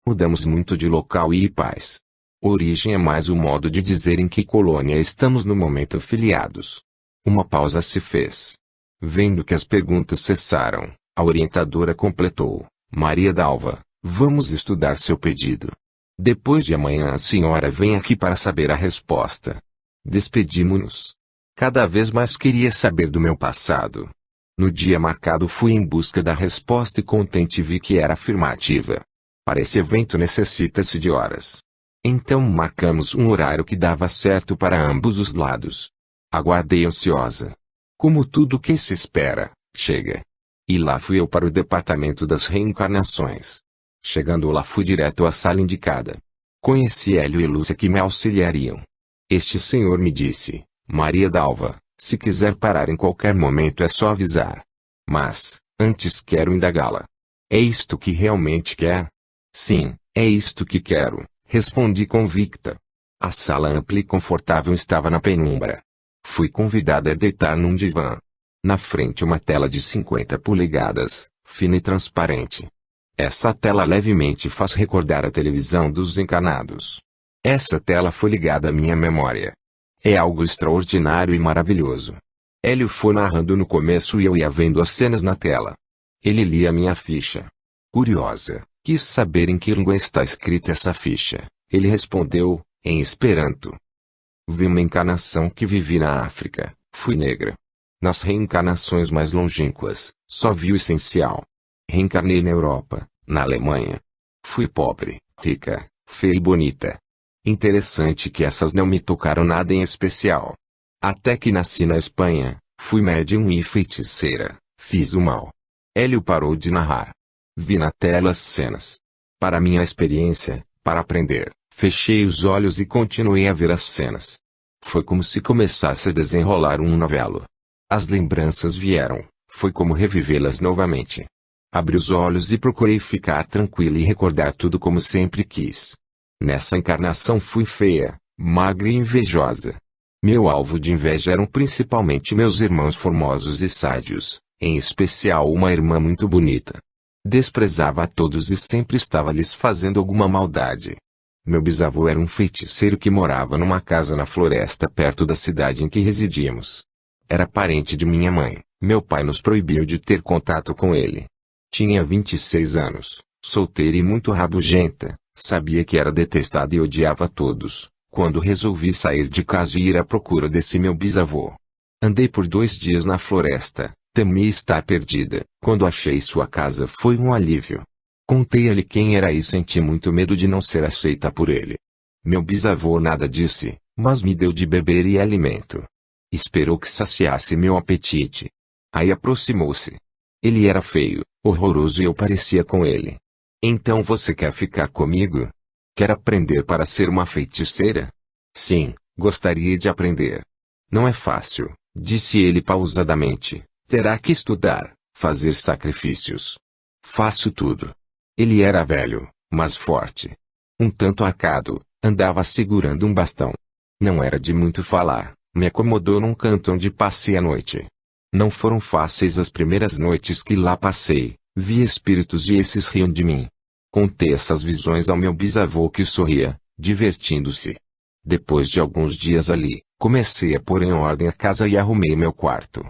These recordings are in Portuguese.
Mudamos muito de local e paz. Origem é mais o modo de dizer em que colônia estamos no momento filiados. Uma pausa se fez. Vendo que as perguntas cessaram, a orientadora completou: Maria Dalva, vamos estudar seu pedido. Depois de amanhã a senhora vem aqui para saber a resposta. Despedimos-nos. Cada vez mais queria saber do meu passado. No dia marcado fui em busca da resposta e contente vi que era afirmativa. Para esse evento necessita-se de horas. Então marcamos um horário que dava certo para ambos os lados. Aguardei ansiosa. Como tudo que se espera, chega. E lá fui eu para o departamento das reencarnações. Chegando lá fui direto à sala indicada. Conheci Hélio e Lúcia que me auxiliariam. Este senhor me disse: Maria Dalva, se quiser parar em qualquer momento é só avisar. Mas, antes quero indagá-la. É isto que realmente quer? Sim, é isto que quero, respondi convicta. A sala ampla e confortável estava na penumbra. Fui convidada a deitar num divã. Na frente uma tela de 50 polegadas, fina e transparente. Essa tela levemente faz recordar a televisão dos encarnados. Essa tela foi ligada à minha memória. É algo extraordinário e maravilhoso. Hélio foi narrando no começo e eu ia vendo as cenas na tela. Ele lia minha ficha. Curiosa, quis saber em que língua está escrita essa ficha. Ele respondeu, em Esperanto. Vi uma encarnação que vivi na África, fui negra. Nas reencarnações mais longínquas, só vi o essencial. Reencarnei na Europa, na Alemanha. Fui pobre, rica, feia e bonita. Interessante que essas não me tocaram nada em especial. Até que nasci na Espanha, fui médium e feiticeira, fiz o mal. Hélio parou de narrar. Vi na tela as cenas. Para minha experiência, para aprender, fechei os olhos e continuei a ver as cenas. Foi como se começasse a desenrolar um novelo. As lembranças vieram, foi como revivê-las novamente. Abri os olhos e procurei ficar tranquila e recordar tudo como sempre quis. Nessa encarnação fui feia, magra e invejosa. Meu alvo de inveja eram principalmente meus irmãos formosos e sádios, em especial uma irmã muito bonita. Desprezava a todos e sempre estava lhes fazendo alguma maldade. Meu bisavô era um feiticeiro que morava numa casa na floresta perto da cidade em que residíamos. Era parente de minha mãe, meu pai nos proibiu de ter contato com ele. Tinha 26 anos, solteira e muito rabugenta, sabia que era detestada e odiava a todos, quando resolvi sair de casa e ir à procura desse meu bisavô. Andei por 2 dias na floresta, temi estar perdida, quando achei sua casa foi um alívio. Contei-lhe quem era e senti muito medo de não ser aceita por ele. Meu bisavô nada disse, mas me deu de beber e alimento. Esperou que saciasse meu apetite. Aí aproximou-se. Ele era feio, horroroso e eu parecia com ele. Então você quer ficar comigo? Quer aprender para ser uma feiticeira? Sim, gostaria de aprender. Não é fácil, disse ele pausadamente. Terá que estudar, fazer sacrifícios. Faço tudo. Ele era velho, mas forte. Um tanto arcado, andava segurando um bastão. Não era de muito falar, me acomodou num canto onde passei a noite. Não foram fáceis as primeiras noites que lá passei, vi espíritos e esses riam de mim. Contei essas visões ao meu bisavô que sorria, divertindo-se. Depois de alguns dias ali, comecei a pôr em ordem a casa e arrumei meu quarto.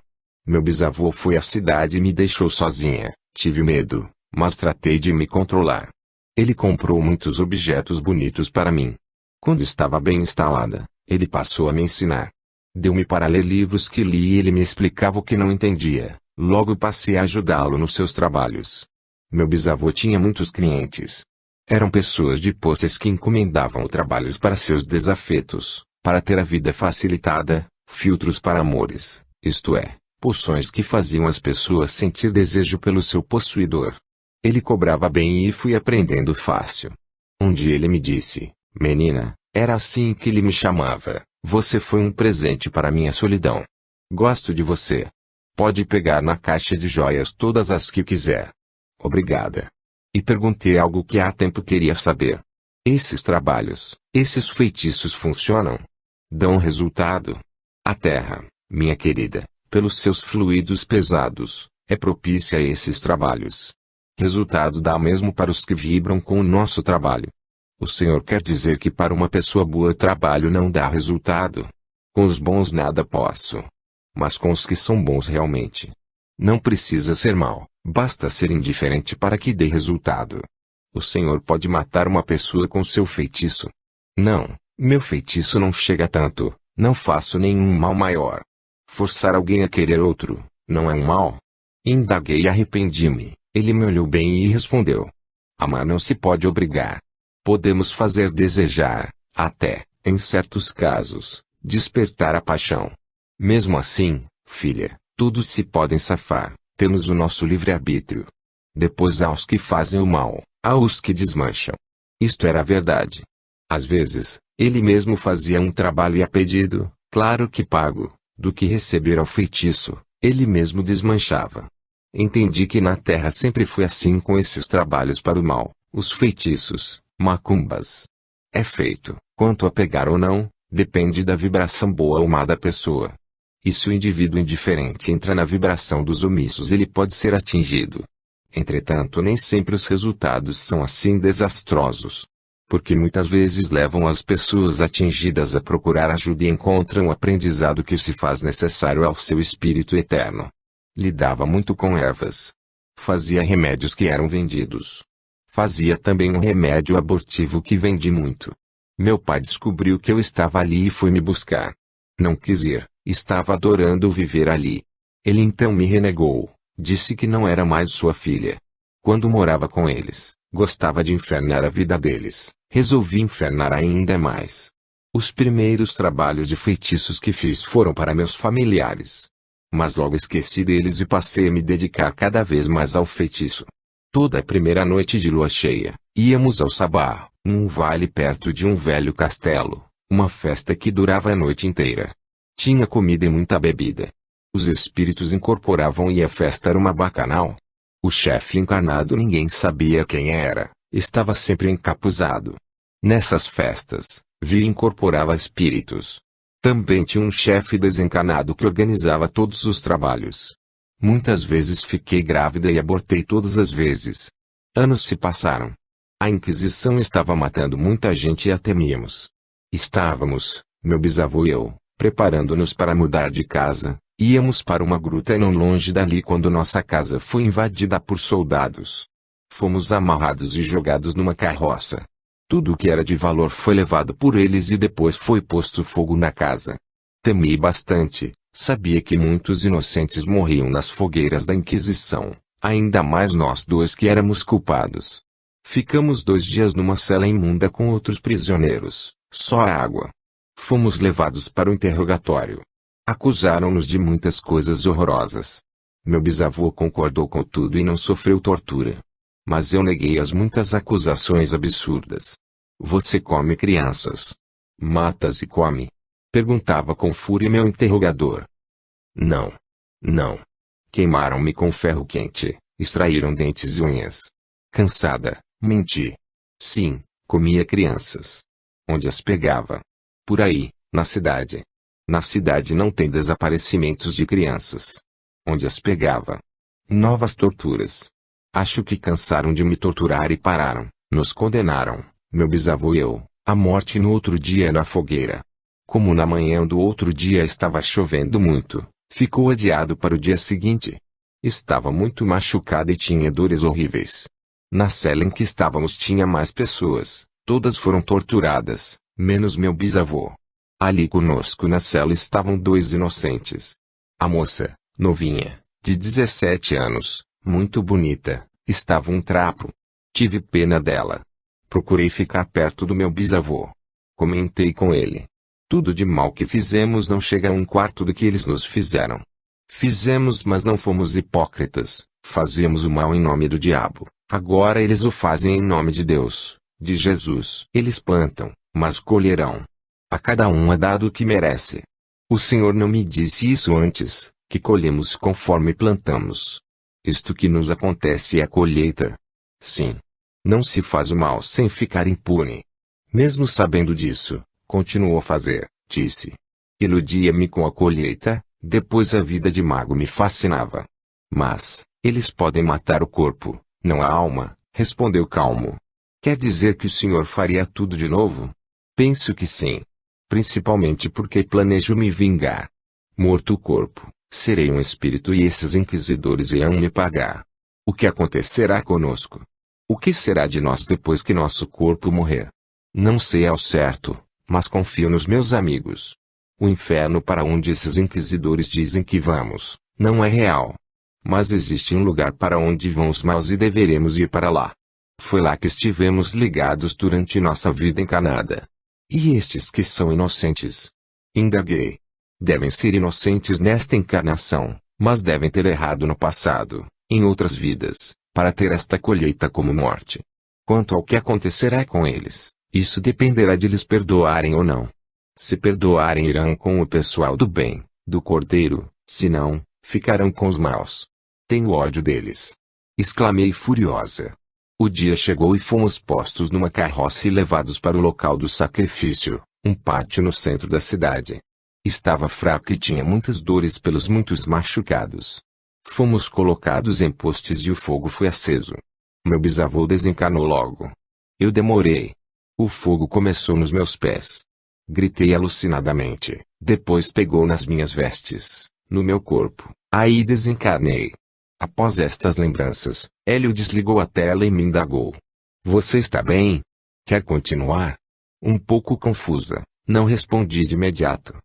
Meu bisavô foi à cidade e me deixou sozinha, tive medo, mas tratei de me controlar. Ele comprou muitos objetos bonitos para mim. Quando estava bem instalada, ele passou a me ensinar. Deu-me para ler livros que li e ele me explicava o que não entendia, logo passei a ajudá-lo nos seus trabalhos. Meu bisavô tinha muitos clientes. Eram pessoas de posses que encomendavam trabalhos para seus desafetos, para ter a vida facilitada, filtros para amores, isto é, poções que faziam as pessoas sentir desejo pelo seu possuidor. Ele cobrava bem e fui aprendendo fácil. Um dia ele me disse, menina, era assim que ele me chamava, você foi um presente para minha solidão. Gosto de você. Pode pegar na caixa de joias todas as que quiser. Obrigada. E perguntei algo que há tempo queria saber. Esses trabalhos, esses feitiços funcionam? Dão resultado? A Terra, minha querida, pelos seus fluidos pesados, é propícia a esses trabalhos. Resultado dá mesmo para os que vibram com o nosso trabalho. O Senhor quer dizer que para uma pessoa boa trabalho não dá resultado. Com os bons nada posso. Mas com os que são bons realmente. Não precisa ser mau, basta ser indiferente para que dê resultado. O Senhor pode matar uma pessoa com seu feitiço. Não, meu feitiço não chega tanto, não faço nenhum mal maior. Forçar alguém a querer outro, não é um mal? Indaguei e arrependi-me. Ele me olhou bem e respondeu. Amar não se pode obrigar. Podemos fazer desejar, até, em certos casos, despertar a paixão. Mesmo assim, filha, todos se podem safar, temos o nosso livre-arbítrio. Depois há os que fazem o mal, há os que desmancham. Isto era a verdade. Às vezes, ele mesmo fazia um trabalho e a pedido, claro que pago, do que receber ao feitiço, ele mesmo desmanchava. Entendi que na Terra sempre foi assim com esses trabalhos para o mal, os feitiços, macumbas. É feito, quanto a pegar ou não, depende da vibração boa ou má da pessoa. E se o indivíduo indiferente entra na vibração dos omissos, ele pode ser atingido. Entretanto, nem sempre os resultados são assim desastrosos. Porque muitas vezes levam as pessoas atingidas a procurar ajuda e encontram o aprendizado que se faz necessário ao seu espírito eterno. Lidava muito com ervas. Fazia remédios que eram vendidos. Fazia também um remédio abortivo que vendi muito. Meu pai descobriu que eu estava ali e foi me buscar. Não quis ir, estava adorando viver ali. Ele então me renegou, disse que não era mais sua filha. Quando morava com eles, gostava de infernar a vida deles, resolvi infernar ainda mais. Os primeiros trabalhos de feitiços que fiz foram para meus familiares. Mas logo esqueci deles e passei a me dedicar cada vez mais ao feitiço. Toda a primeira noite de lua cheia, íamos ao sabá, um vale perto de um velho castelo, uma festa que durava a noite inteira. Tinha comida e muita bebida. Os espíritos incorporavam e a festa era uma bacanal. O chefe encarnado ninguém sabia quem era, estava sempre encapuzado. Nessas festas, via incorporava espíritos. Também tinha um chefe desencarnado que organizava todos os trabalhos. Muitas vezes fiquei grávida e abortei todas as vezes. Anos se passaram. A Inquisição estava matando muita gente e a temíamos. Estávamos, meu bisavô e eu, preparando-nos para mudar de casa, íamos para uma gruta não longe dali quando nossa casa foi invadida por soldados. Fomos amarrados e jogados numa carroça. Tudo o que era de valor foi levado por eles e depois foi posto fogo na casa. Temi bastante, sabia que muitos inocentes morriam nas fogueiras da Inquisição, ainda mais nós dois que éramos culpados. Ficamos 2 dias numa cela imunda com outros prisioneiros, só água. Fomos levados para o interrogatório. Acusaram-nos de muitas coisas horrorosas. Meu bisavô concordou com tudo e não sofreu tortura. Mas eu neguei as muitas acusações absurdas. Você come crianças? Matas e come? Perguntava com fúria meu interrogador. Não. Não. Queimaram-me com ferro quente, extraíram dentes e unhas. Cansada, menti. Sim, comia crianças. Onde as pegava? Por aí, na cidade. Na cidade não tem desaparecimentos de crianças. Onde as pegava? Novas torturas. Acho que cansaram de me torturar e pararam, nos condenaram, meu bisavô e eu, à morte no outro dia na fogueira. Como na manhã do outro dia estava chovendo muito, ficou adiado para o dia seguinte. Estava muito machucada e tinha dores horríveis. Na cela em que estávamos tinha mais pessoas, todas foram torturadas, menos meu bisavô. Ali conosco na cela estavam 2 inocentes. A moça, novinha, de 17 anos, muito bonita, estava um trapo. Tive pena dela. Procurei ficar perto do meu bisavô. Comentei com ele. Tudo de mal que fizemos não chega a 1/4 do que eles nos fizeram. Fizemos, mas não fomos hipócritas, fazíamos o mal em nome do diabo, agora eles o fazem em nome de Deus, de Jesus. Eles plantam, mas colherão. A cada um é dado o que merece. O Senhor não me disse isso antes, que colhemos conforme plantamos. Isto que nos acontece é a colheita. Sim. Não se faz o mal sem ficar impune. Mesmo sabendo disso, continuou a fazer, disse. Iludia-me com a colheita, depois a vida de mago me fascinava. Mas, eles podem matar o corpo, Não há alma, respondeu calmo. Quer dizer que o senhor faria tudo de novo? Penso que sim. Principalmente porque planejo me vingar. Morto o corpo, serei um espírito e esses inquisidores irão me pagar. O que acontecerá conosco? O que será de nós depois que nosso corpo morrer? Não sei ao certo, mas confio nos meus amigos. O inferno para onde esses inquisidores dizem que vamos, não é real. Mas existe um lugar para onde vão os maus e deveremos ir para lá. Foi lá que estivemos ligados durante nossa vida encarnada. E estes que são inocentes? Indaguei. Devem ser inocentes nesta encarnação, mas devem ter errado no passado, em outras vidas, para ter esta colheita como morte. Quanto ao que acontecerá com eles, isso dependerá de lhes perdoarem ou não. Se perdoarem irão com o pessoal do bem, do Cordeiro, se não, ficarão com os maus. Tenho ódio deles. Exclamei furiosa. O dia chegou e fomos postos numa carroça e levados para o local do sacrifício, um pátio no centro da cidade. Estava fraco e tinha muitas dores pelos muitos machucados. Fomos colocados em postes e o fogo foi aceso. Meu bisavô desencarnou logo. Eu demorei. O fogo começou nos meus pés. Gritei alucinadamente, depois pegou nas minhas vestes, no meu corpo, aí desencarnei. Após estas lembranças, Hélio desligou a tela e me indagou. Você está bem? Quer continuar? Um pouco confusa, não respondi de imediato.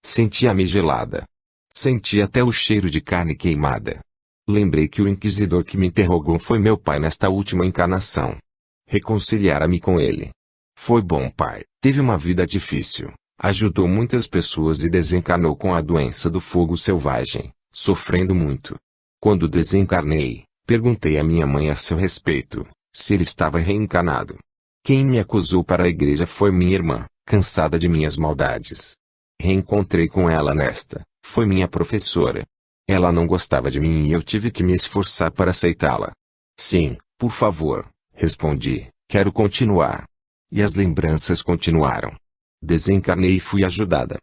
Senti-me gelada. Senti até o cheiro de carne queimada. Lembrei que o inquisidor que me interrogou foi meu pai nesta última encarnação. Reconciliara-me com ele. Foi bom pai, teve uma vida difícil, ajudou muitas pessoas e desencarnou com a doença do fogo selvagem, sofrendo muito. Quando desencarnei, perguntei à minha mãe a seu respeito, se ele estava reencarnado. Quem me acusou para a igreja foi minha irmã, cansada de minhas maldades. Reencontrei com ela nesta, foi minha professora. Ela não gostava de mim e eu tive que me esforçar para aceitá-la. Sim, por favor, respondi, quero continuar. E as lembranças continuaram. Desencarnei e fui ajudada.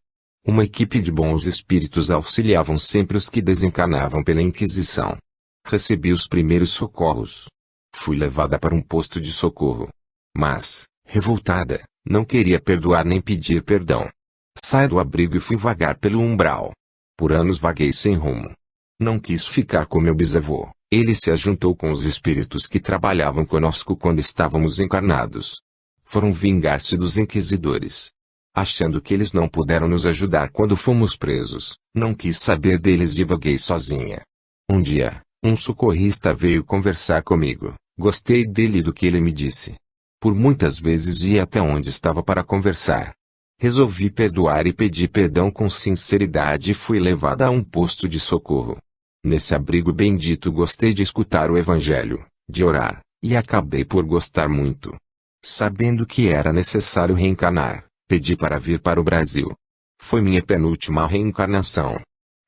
Uma equipe de bons espíritos auxiliavam sempre os que desencarnavam pela Inquisição. Recebi os primeiros socorros. Fui levada para um posto de socorro. Mas, revoltada, não queria perdoar nem pedir perdão. Saí do abrigo e fui vagar pelo umbral. Por anos vaguei sem rumo. Não quis ficar com meu bisavô. Ele se ajuntou com os espíritos que trabalhavam conosco quando estávamos encarnados. Foram vingar-se dos inquisidores. Achando que eles não puderam nos ajudar quando fomos presos, não quis saber deles e vaguei sozinha. Um dia, um socorrista veio conversar comigo. Gostei dele e do que ele me disse. Por muitas vezes ia até onde estava para conversar. Resolvi perdoar e pedi perdão com sinceridade e fui levada a um posto de socorro. Nesse abrigo bendito gostei de escutar o evangelho, de orar, e acabei por gostar muito. Sabendo que era necessário reencarnar, pedi para vir para o Brasil. Foi minha penúltima reencarnação.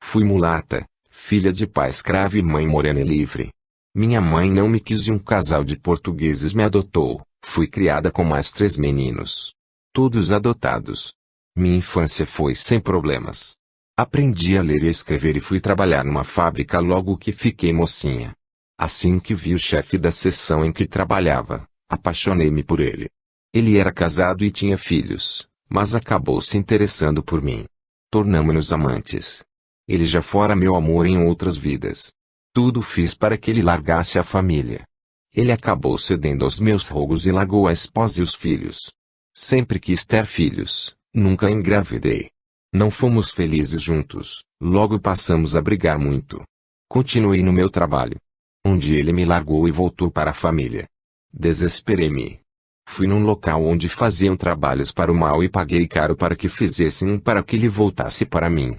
Fui mulata, filha de pai escravo e mãe morena e livre. Minha mãe não me quis e um casal de portugueses me adotou. Fui criada com mais 3 meninos. Todos adotados. Minha infância foi sem problemas. Aprendi a ler e a escrever e fui trabalhar numa fábrica logo que fiquei mocinha. Assim que vi o chefe da seção em que trabalhava, apaixonei-me por ele. Ele era casado e tinha filhos, mas acabou se interessando por mim. Tornamo-nos amantes. Ele já fora meu amor em outras vidas. Tudo fiz para que ele largasse a família. Ele acabou cedendo aos meus rogos e largou a esposa e os filhos. Sempre quis ter filhos, nunca engravidei. Não fomos felizes juntos, logo passamos a brigar muito. Continuei no meu trabalho. Um dia ele me largou e voltou para a família. Desesperei-me. Fui num local onde faziam trabalhos para o mal e paguei caro para que fizessem um para que ele voltasse para mim.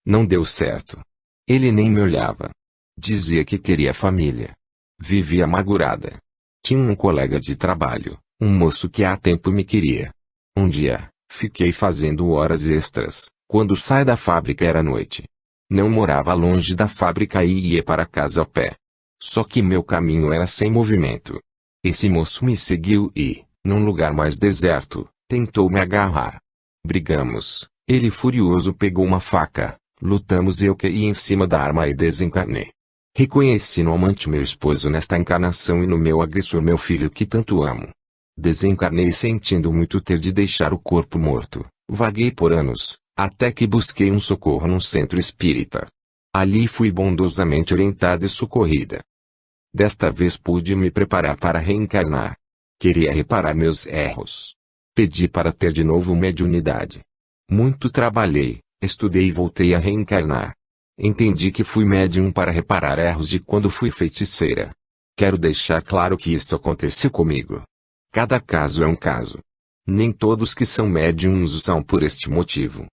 Não deu certo. Ele nem me olhava. Dizia que queria família. Vivia amargurada. Tinha um colega de trabalho, um moço que há tempo me queria. Um dia, fiquei fazendo horas extras, quando saí da fábrica era noite. Não morava longe da fábrica e ia para casa a pé. Só que meu caminho era sem movimento. Esse moço me seguiu e, num lugar mais deserto, tentou me agarrar. Brigamos, ele furioso pegou uma faca, lutamos e eu caí em cima da arma e desencarnei. Reconheci no amante meu esposo nesta encarnação e no meu agressor meu filho que tanto amo. Desencarnei sentindo muito ter de deixar o corpo morto. Vaguei por anos, até que busquei um socorro num centro espírita. Ali fui bondosamente orientada e socorrida. Desta vez pude me preparar para reencarnar. Queria reparar meus erros. Pedi para ter de novo mediunidade. Muito trabalhei, estudei e voltei a reencarnar. Entendi que fui médium para reparar erros de quando fui feiticeira. Quero deixar claro que isto aconteceu comigo. Cada caso é um caso. Nem todos que são médiums o são por este motivo.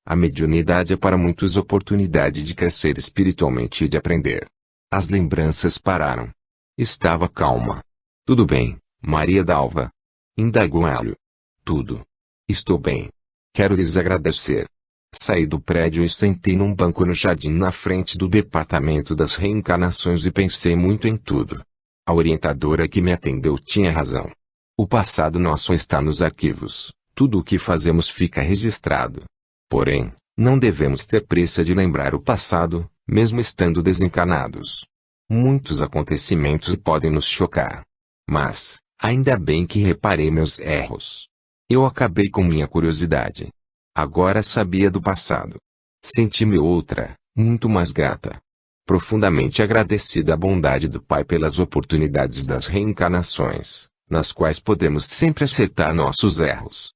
A mediunidade é para muitos oportunidade de crescer espiritualmente e de aprender. As lembranças pararam. Estava calma. Tudo bem, Maria Dalva? Indagou Hélio. Tudo. Estou bem. Quero lhes agradecer. Saí do prédio e sentei num banco no jardim na frente do departamento das reencarnações e pensei muito em tudo. A orientadora que me atendeu tinha razão. O passado nosso está nos arquivos, tudo o que fazemos fica registrado. Porém, não devemos ter pressa de lembrar o passado, mesmo estando desencarnados. Muitos acontecimentos podem nos chocar. Mas, ainda bem que reparei meus erros. Eu acabei com minha curiosidade. Agora sabia do passado. Senti-me outra, muito mais grata. Profundamente agradecida à bondade do Pai pelas oportunidades das reencarnações, nas quais podemos sempre acertar nossos erros.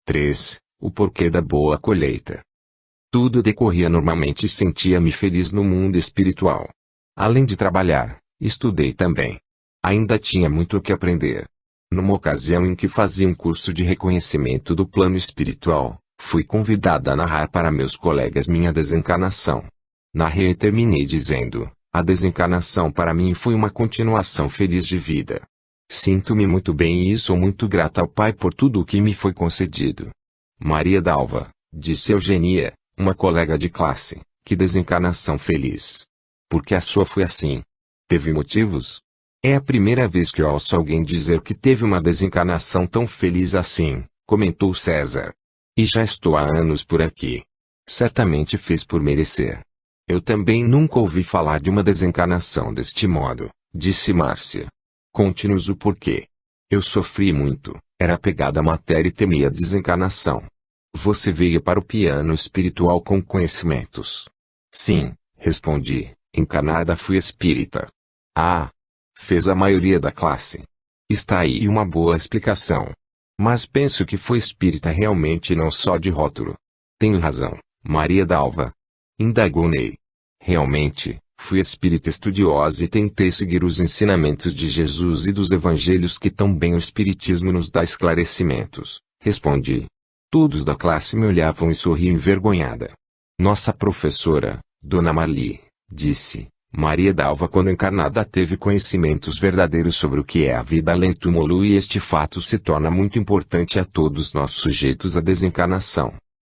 3. O porquê da boa colheita. Tudo decorria normalmente e sentia-me feliz no mundo espiritual. Além de trabalhar, estudei também. Ainda tinha muito o que aprender. Numa ocasião em que fazia um curso de reconhecimento do plano espiritual, fui convidada a narrar para meus colegas minha desencarnação. Narrei e terminei dizendo: a desencarnação para mim foi uma continuação feliz de vida. Sinto-me muito bem e sou muito grata ao Pai por tudo o que me foi concedido. Maria Dalva, disse Eugenia, uma colega de classe, que desencarnação feliz. Porque a sua foi assim. Teve motivos? É a primeira vez que ouço alguém dizer que teve uma desencarnação tão feliz assim, comentou César. E já estou há anos por aqui. Certamente fez por merecer. Eu também nunca ouvi falar de uma desencarnação deste modo, disse Márcia. Conte-nos o porquê. Eu sofri muito, era apegada à matéria e temia a desencarnação. Você veio para o plano espiritual com conhecimentos. Sim, respondi, encarnada fui espírita. Ah! Fez a maioria da classe. Está aí uma boa explicação. Mas penso que foi espírita realmente e não só de rótulo. Tenho razão, Maria Dalva. Indagou Ney. Realmente, fui espírita estudiosa e tentei seguir os ensinamentos de Jesus e dos evangelhos que tão bem o espiritismo nos dá esclarecimentos, respondi. Todos da classe me olhavam e sorriam envergonhada. Nossa professora, Dona Marli, disse, Maria Dalva quando encarnada teve conhecimentos verdadeiros sobre o que é a vida além do túmulo e este fato se torna muito importante a todos nós sujeitos à desencarnação.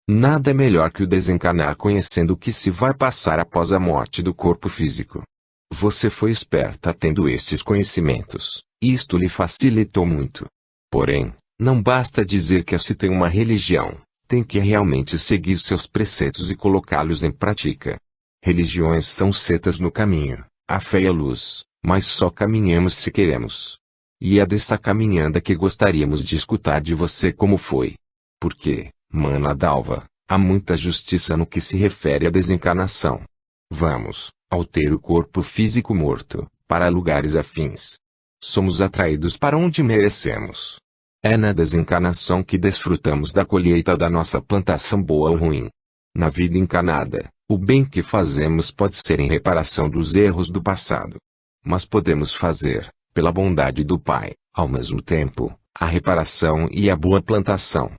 Nada é melhor que o desencarnar conhecendo o que se vai passar após a morte do corpo físico. Você foi esperta tendo estes conhecimentos, e isto lhe facilitou muito. Porém, não basta dizer que se tem uma religião, tem que realmente seguir seus preceitos e colocá-los em prática. Religiões são setas no caminho, a fé é a luz, mas só caminhamos se queremos. E é dessa caminhanda que gostaríamos de escutar de você como foi. Porque, Mana Dalva, há muita justiça no que se refere à desencarnação. Vamos, ao ter o corpo físico morto, para lugares afins. Somos atraídos para onde merecemos. É na desencarnação que desfrutamos da colheita da nossa plantação boa ou ruim. Na vida encarnada, o bem que fazemos pode ser em reparação dos erros do passado. Mas podemos fazer, pela bondade do Pai, ao mesmo tempo, a reparação e a boa plantação.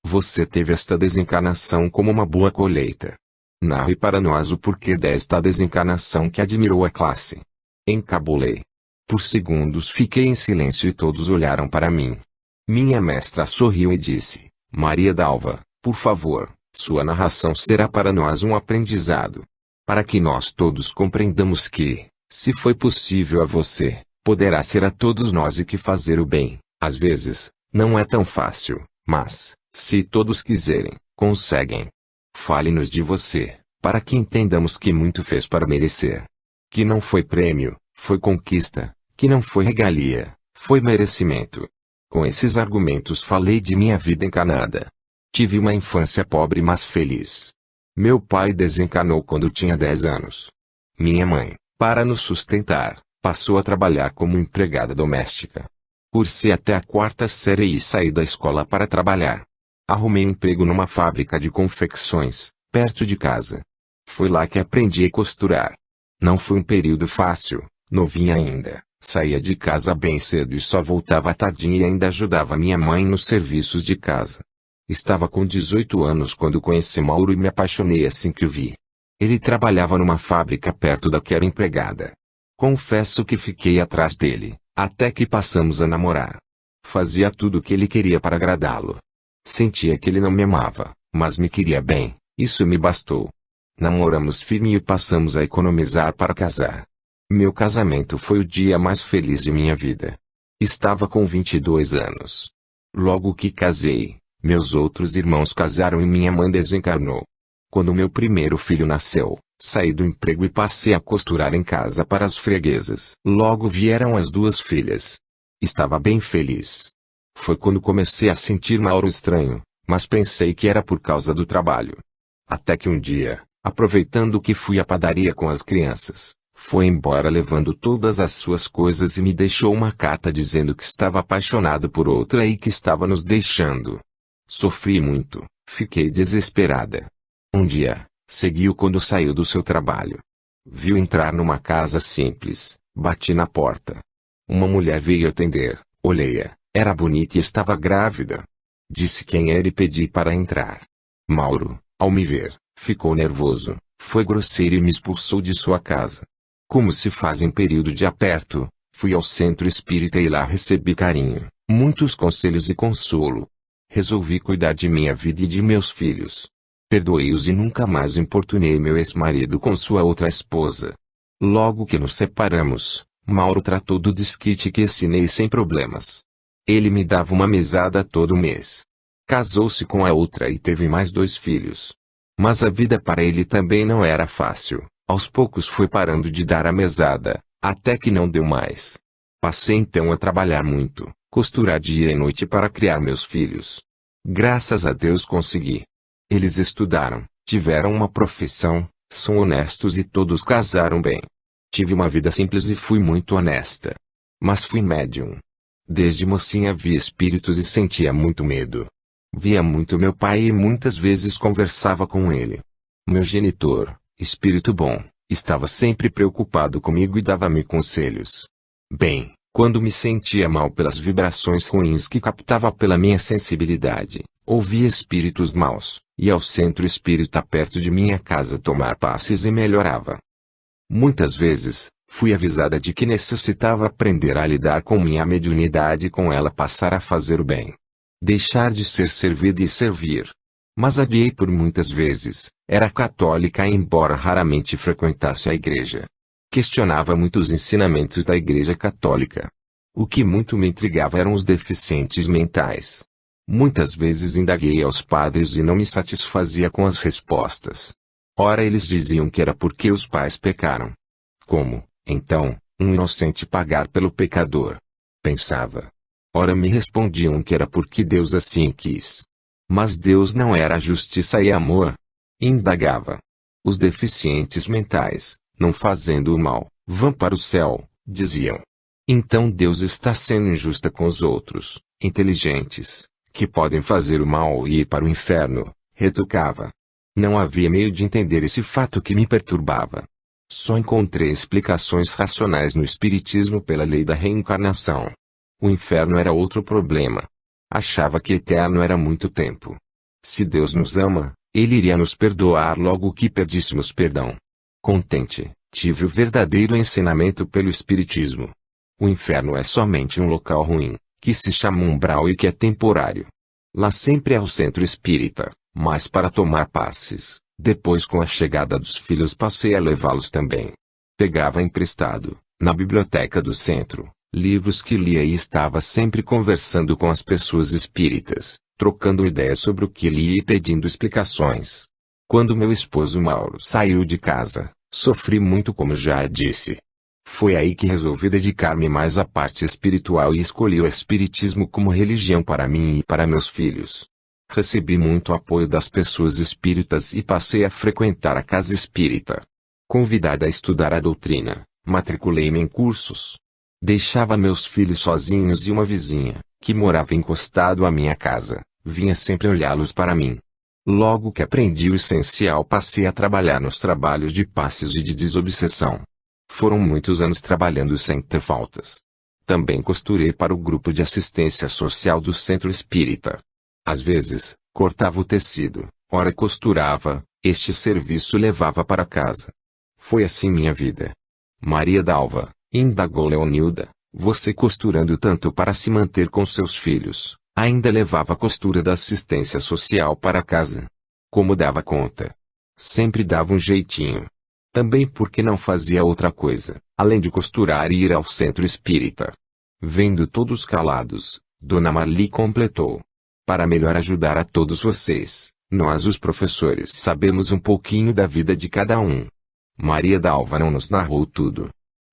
Você teve esta desencarnação como uma boa colheita. Narre para nós o porquê desta desencarnação que admirou a classe. Encabulei. Por segundos fiquei em silêncio e todos olharam para mim. Minha mestra sorriu e disse, Maria Dalva, por favor, sua narração será para nós um aprendizado. Para que nós todos compreendamos que, se foi possível a você, poderá ser a todos nós e que fazer o bem, às vezes, não é tão fácil, mas, se todos quiserem, conseguem. Fale-nos de você, para que entendamos que muito fez para merecer. que não foi prêmio, foi conquista, que não foi regalia, foi merecimento. Com esses argumentos falei de minha vida encanada. Tive uma infância pobre mas feliz. Meu pai desencanou quando tinha 10 anos. Minha mãe, para nos sustentar, passou a trabalhar como empregada doméstica. Cursei até a 4ª série e saí da escola para trabalhar. Arrumei emprego numa fábrica de confecções, perto de casa. Foi lá que aprendi a costurar. Não foi um período fácil, novinha ainda, saía de casa bem cedo e só voltava à tardinha e ainda ajudava minha mãe nos serviços de casa. Estava com 18 anos quando conheci Mauro e me apaixonei assim que o vi. Ele trabalhava numa fábrica perto da que era empregada. Confesso que fiquei atrás dele, até que passamos a namorar. Fazia tudo o que ele queria para agradá-lo. Sentia que ele não me amava, mas me queria bem, isso me bastou. Namoramos firme e passamos a economizar para casar. Meu casamento foi o dia mais feliz de minha vida. Estava com 22 anos. Logo que casei, meus outros irmãos casaram e minha mãe desencarnou. Quando meu primeiro filho nasceu, saí do emprego e passei a costurar em casa para as freguesas. Logo vieram as 2 filhas. Estava bem feliz. Foi quando comecei a sentir Mauro estranho, mas pensei que era por causa do trabalho. Até que um dia, aproveitando que fui à padaria com as crianças, foi embora levando todas as suas coisas e me deixou uma carta dizendo que estava apaixonado por outra e que estava nos deixando. Sofri muito, fiquei desesperada. Um dia, segui-o quando saiu do seu trabalho. Viu entrar numa casa simples, bati na porta. Uma mulher veio atender, olhei-a, era bonita e estava grávida. Disse quem era e pedi para entrar. Mauro, ao me ver, ficou nervoso, foi grosseiro e me expulsou de sua casa. Como se faz em período de aperto, fui ao centro espírita e lá recebi carinho, muitos conselhos e consolo. Resolvi cuidar de minha vida e de meus filhos. Perdoei-os e nunca mais importunei meu ex-marido com sua outra esposa. Logo que nos separamos, Mauro tratou do desquite que assinei sem problemas. Ele me dava uma mesada todo mês. Casou-se com a outra e teve mais 2 filhos. Mas a vida para ele também não era fácil. Aos poucos foi parando de dar a mesada, até que não deu mais. Passei então a trabalhar muito, costurar dia e noite para criar meus filhos. Graças a Deus consegui. Eles estudaram, tiveram uma profissão, são honestos e todos casaram bem. Tive uma vida simples e fui muito honesta. Mas fui médium. Desde mocinha via espíritos e sentia muito medo. Via muito meu pai e muitas vezes conversava com ele. Meu genitor, espírito bom, estava sempre preocupado comigo e dava-me conselhos. Bem, quando me sentia mal pelas vibrações ruins que captava pela minha sensibilidade, ouvia espíritos maus, ia ao centro espírita perto de minha casa tomar passes e melhorava. Muitas vezes, fui avisada de que necessitava aprender a lidar com minha mediunidade e com ela passar a fazer o bem. Deixar de ser servida e servir. Mas adiei por muitas vezes, era católica embora raramente frequentasse a igreja. Questionava muito os ensinamentos da Igreja Católica. O que muito me intrigava eram os deficientes mentais. Muitas vezes indaguei aos padres e não me satisfazia com as respostas. Ora eles diziam que era porque os pais pecaram. Como, então, um inocente pagar pelo pecador? Pensava. Ora me respondiam que era porque Deus assim quis. Mas Deus não era justiça e amor. Indagava. Os deficientes mentais, não fazendo o mal, vão para o céu, diziam. Então Deus está sendo injusta com os outros, inteligentes, que podem fazer o mal e ir para o inferno, retrucava. Não havia meio de entender esse fato que me perturbava. Só encontrei explicações racionais no Espiritismo pela lei da reencarnação. O inferno era outro problema. Achava que eterno era muito tempo. Se Deus nos ama, Ele iria nos perdoar logo que perdíssemos perdão. Contente, tive o verdadeiro ensinamento pelo Espiritismo. O inferno é somente um local ruim, que se chama umbral e que é temporário. Lá sempre é o centro espírita, mas para tomar passes. Depois com a chegada dos filhos passei a levá-los também. Pegava emprestado, na biblioteca do centro, livros que lia e estava sempre conversando com as pessoas espíritas, trocando ideias sobre o que lia e pedindo explicações. Quando meu esposo Mauro saiu de casa, Sofri muito, como já disse. Foi aí que resolvi dedicar-me mais à parte espiritual e escolhi o espiritismo como religião para mim e para meus filhos. Recebi muito apoio das pessoas espíritas e passei a frequentar a casa espírita. Convidada a estudar a doutrina, matriculei-me em cursos. Deixava meus filhos sozinhos e uma vizinha, que morava encostado à minha casa, vinha sempre olhá-los para mim. Logo que aprendi o essencial, passei a trabalhar nos trabalhos de passes e de desobsessão. Foram muitos anos trabalhando sem ter faltas. Também costurei para o grupo de assistência social do centro espírita. Às vezes, cortava o tecido, ora costurava, este serviço levava para casa. Foi assim minha vida. Maria Dalva, indagou Leonilda, você costurando tanto para se manter com seus filhos, ainda levava a costura da assistência social para casa? Como dava conta? Sempre dava um jeitinho. Também porque não fazia outra coisa, além de costurar e ir ao centro espírita. Vendo todos calados, Dona Marli completou. Para melhor ajudar a todos vocês, nós os professores sabemos um pouquinho da vida de cada um. Maria Dalva não nos narrou tudo.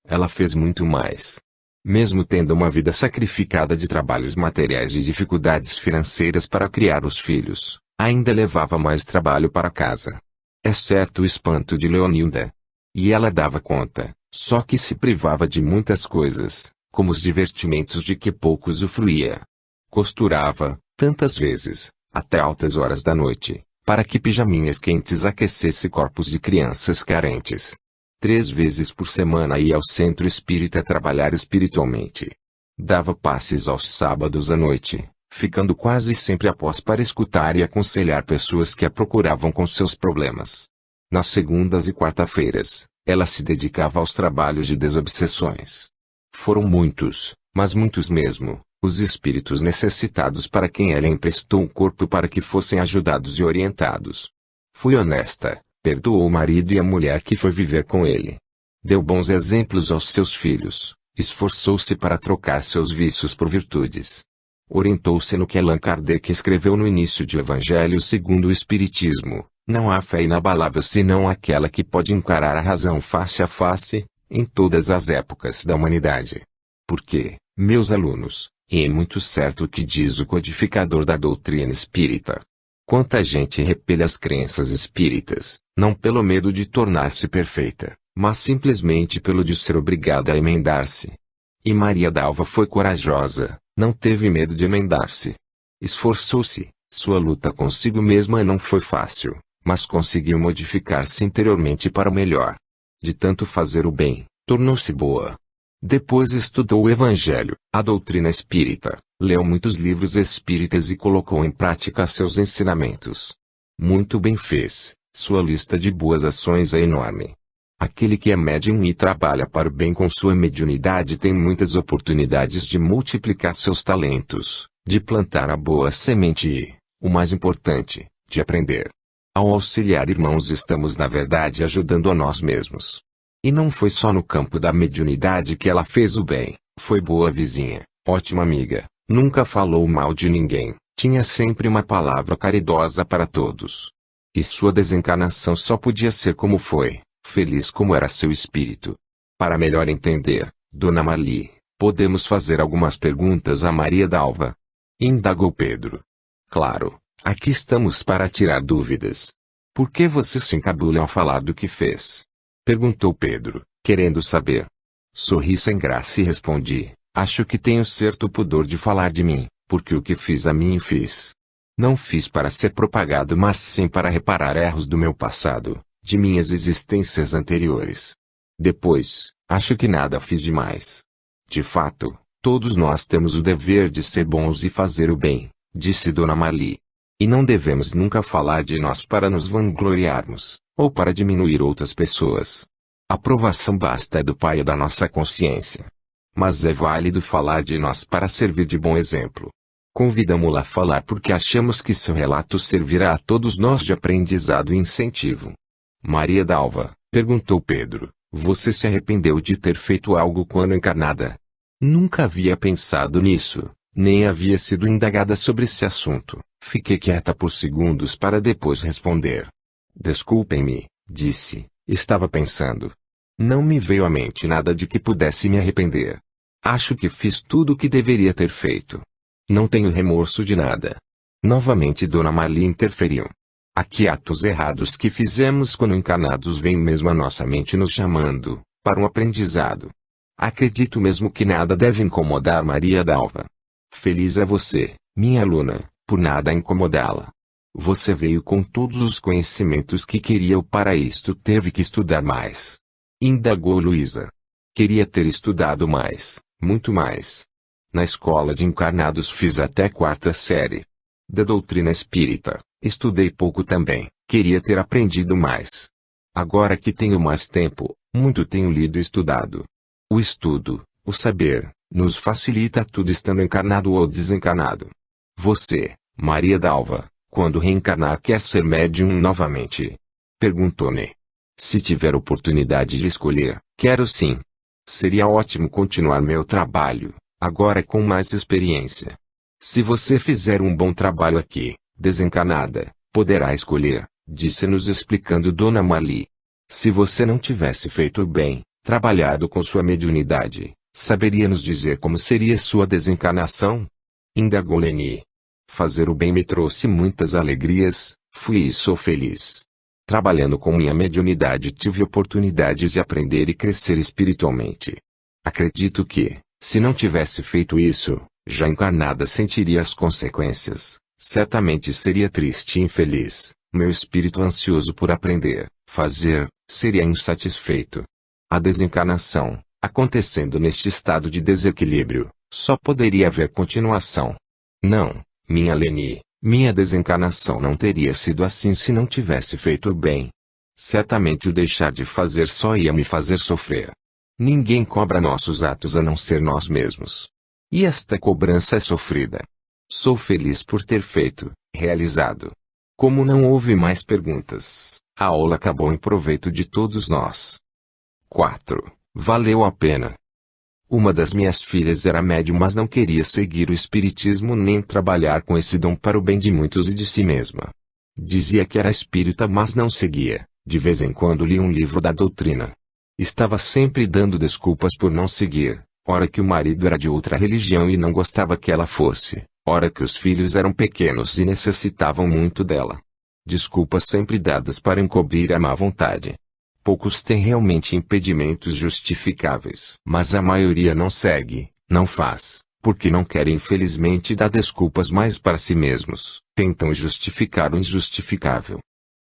Ela fez muito mais. Mesmo tendo uma vida sacrificada de trabalhos materiais e dificuldades financeiras para criar os filhos, ainda levava mais trabalho para casa. É certo o espanto de Leonilda. E ela dava conta, só que se privava de muitas coisas, como os divertimentos de que pouco usufruía. Costurava, tantas vezes, até altas horas da noite, para que pijaminhas quentes aquecesse corpos de crianças carentes. 3 vezes por semana ia ao centro espírita trabalhar espiritualmente. Dava passes aos sábados à noite, ficando quase sempre após para escutar e aconselhar pessoas que a procuravam com seus problemas. Nas segundas e quarta-feiras, ela se dedicava aos trabalhos de desobsessões. Foram muitos, mas muitos mesmo, os espíritos necessitados para quem ela emprestou um corpo para que fossem ajudados e orientados. Foi honesta, perdoou o marido e a mulher que foi viver com ele. Deu bons exemplos aos seus filhos, esforçou-se para trocar seus vícios por virtudes. Orientou-se no que Allan Kardec escreveu no início de O Evangelho segundo o Espiritismo: não há fé inabalável senão aquela que pode encarar a razão face a face, em todas as épocas da humanidade. Porque, meus alunos, é muito certo o que diz o codificador da doutrina espírita. Quanta gente repele as crenças espíritas, não pelo medo de tornar-se perfeita, mas simplesmente pelo de ser obrigada a emendar-se. E Maria Dalva foi corajosa, não teve medo de emendar-se. Esforçou-se, sua luta consigo mesma não foi fácil, mas conseguiu modificar-se interiormente para o melhor. De tanto fazer o bem, tornou-se boa. Depois estudou o Evangelho, a doutrina espírita, leu muitos livros espíritas e colocou em prática seus ensinamentos. Muito bem fez, sua lista de boas ações é enorme. Aquele que é médium e trabalha para o bem com sua mediunidade tem muitas oportunidades de multiplicar seus talentos, de plantar a boa semente e, o mais importante, de aprender. Ao auxiliar irmãos estamos na verdade ajudando a nós mesmos. E não foi só no campo da mediunidade que ela fez o bem, foi boa vizinha, ótima amiga, nunca falou mal de ninguém, tinha sempre uma palavra caridosa para todos. E sua desencarnação só podia ser como foi, feliz como era seu espírito. Para melhor entender, Dona Marli, podemos fazer algumas perguntas a Maria Dalva? Indagou Pedro. Claro, aqui estamos para tirar dúvidas. Por que você se encabula ao falar do que fez? Perguntou Pedro, querendo saber. Sorri sem graça e respondi, acho que tenho certo pudor de falar de mim, porque o que fiz a mim fiz. Não fiz para ser propagado mas sim para reparar erros do meu passado, de minhas existências anteriores. Depois, acho que nada fiz demais. De fato, todos nós temos o dever de ser bons e fazer o bem, disse Dona Marli. E não devemos nunca falar de nós para nos vangloriarmos, ou para diminuir outras pessoas. A aprovação basta é do Pai da nossa consciência. Mas é válido falar de nós para servir de bom exemplo. Convidamo-la a falar porque achamos que seu relato servirá a todos nós de aprendizado e incentivo. Maria Dalva, perguntou Pedro, você se arrependeu de ter feito algo quando encarnada? Nunca havia pensado nisso, nem havia sido indagada sobre esse assunto. Fiquei quieta por segundos para depois responder. Desculpem-me, disse, Estava pensando. Não me veio à mente nada de que pudesse me arrepender. Acho que fiz tudo o que deveria ter feito. Não tenho remorso de nada. Novamente Dona Marli interferiu. Há que atos errados que fizemos quando encarnados vêm mesmo à nossa mente nos chamando, para um aprendizado. Acredito mesmo que nada deve incomodar Maria Dalva. Feliz é você, minha aluna, por nada incomodá-la. Você veio com todos os conhecimentos que queria ou para isto teve que estudar mais. Indagou Luísa. Queria ter estudado mais, muito mais. Na escola de encarnados fiz até 4ª série. Da doutrina espírita, estudei pouco também, queria ter aprendido mais. Agora que tenho mais tempo, muito tenho lido e estudado. O estudo, o saber, nos facilita tudo estando encarnado ou desencarnado. Você, Maria Dalva, quando reencarnar quer ser médium novamente? Perguntou-me. Se tiver oportunidade de escolher, quero sim. Seria ótimo continuar meu trabalho, agora com mais experiência. Se você fizer um bom trabalho aqui, desencarnada, poderá escolher, disse-nos explicando Dona Marli. Se você não tivesse feito bem, trabalhado com sua mediunidade, saberia nos dizer como seria sua desencarnação? Indagou Leni. Fazer o bem me trouxe muitas alegrias, fui e sou feliz. Trabalhando com minha mediunidade tive oportunidades de aprender e crescer espiritualmente. Acredito que, se não tivesse feito isso, já encarnada sentiria as consequências, certamente seria triste e infeliz, meu espírito ansioso por aprender, fazer, seria insatisfeito. A desencarnação, acontecendo neste estado de desequilíbrio, só poderia haver continuação. Não, minha Leni, minha desencarnação não teria sido assim se não tivesse feito o bem. Certamente o deixar de fazer só ia me fazer sofrer. Ninguém cobra nossos atos a não ser nós mesmos. E esta cobrança é sofrida. Sou feliz por ter feito, realizado. Como não houve mais perguntas, a aula acabou em proveito de todos nós. 4. Valeu a pena. Uma das minhas filhas era médium, mas não queria seguir o espiritismo nem trabalhar com esse dom para o bem de muitos e de si mesma. Dizia que era espírita, mas não seguia. De vez em quando lia um livro da doutrina. Estava sempre dando desculpas por não seguir, ora que o marido era de outra religião e não gostava que ela fosse, ora que os filhos eram pequenos e necessitavam muito dela. Desculpas sempre dadas para encobrir a má vontade. Poucos têm realmente impedimentos justificáveis. Mas a maioria não segue, não faz, porque não querem infelizmente dar desculpas mais para si mesmos. Tentam justificar o injustificável.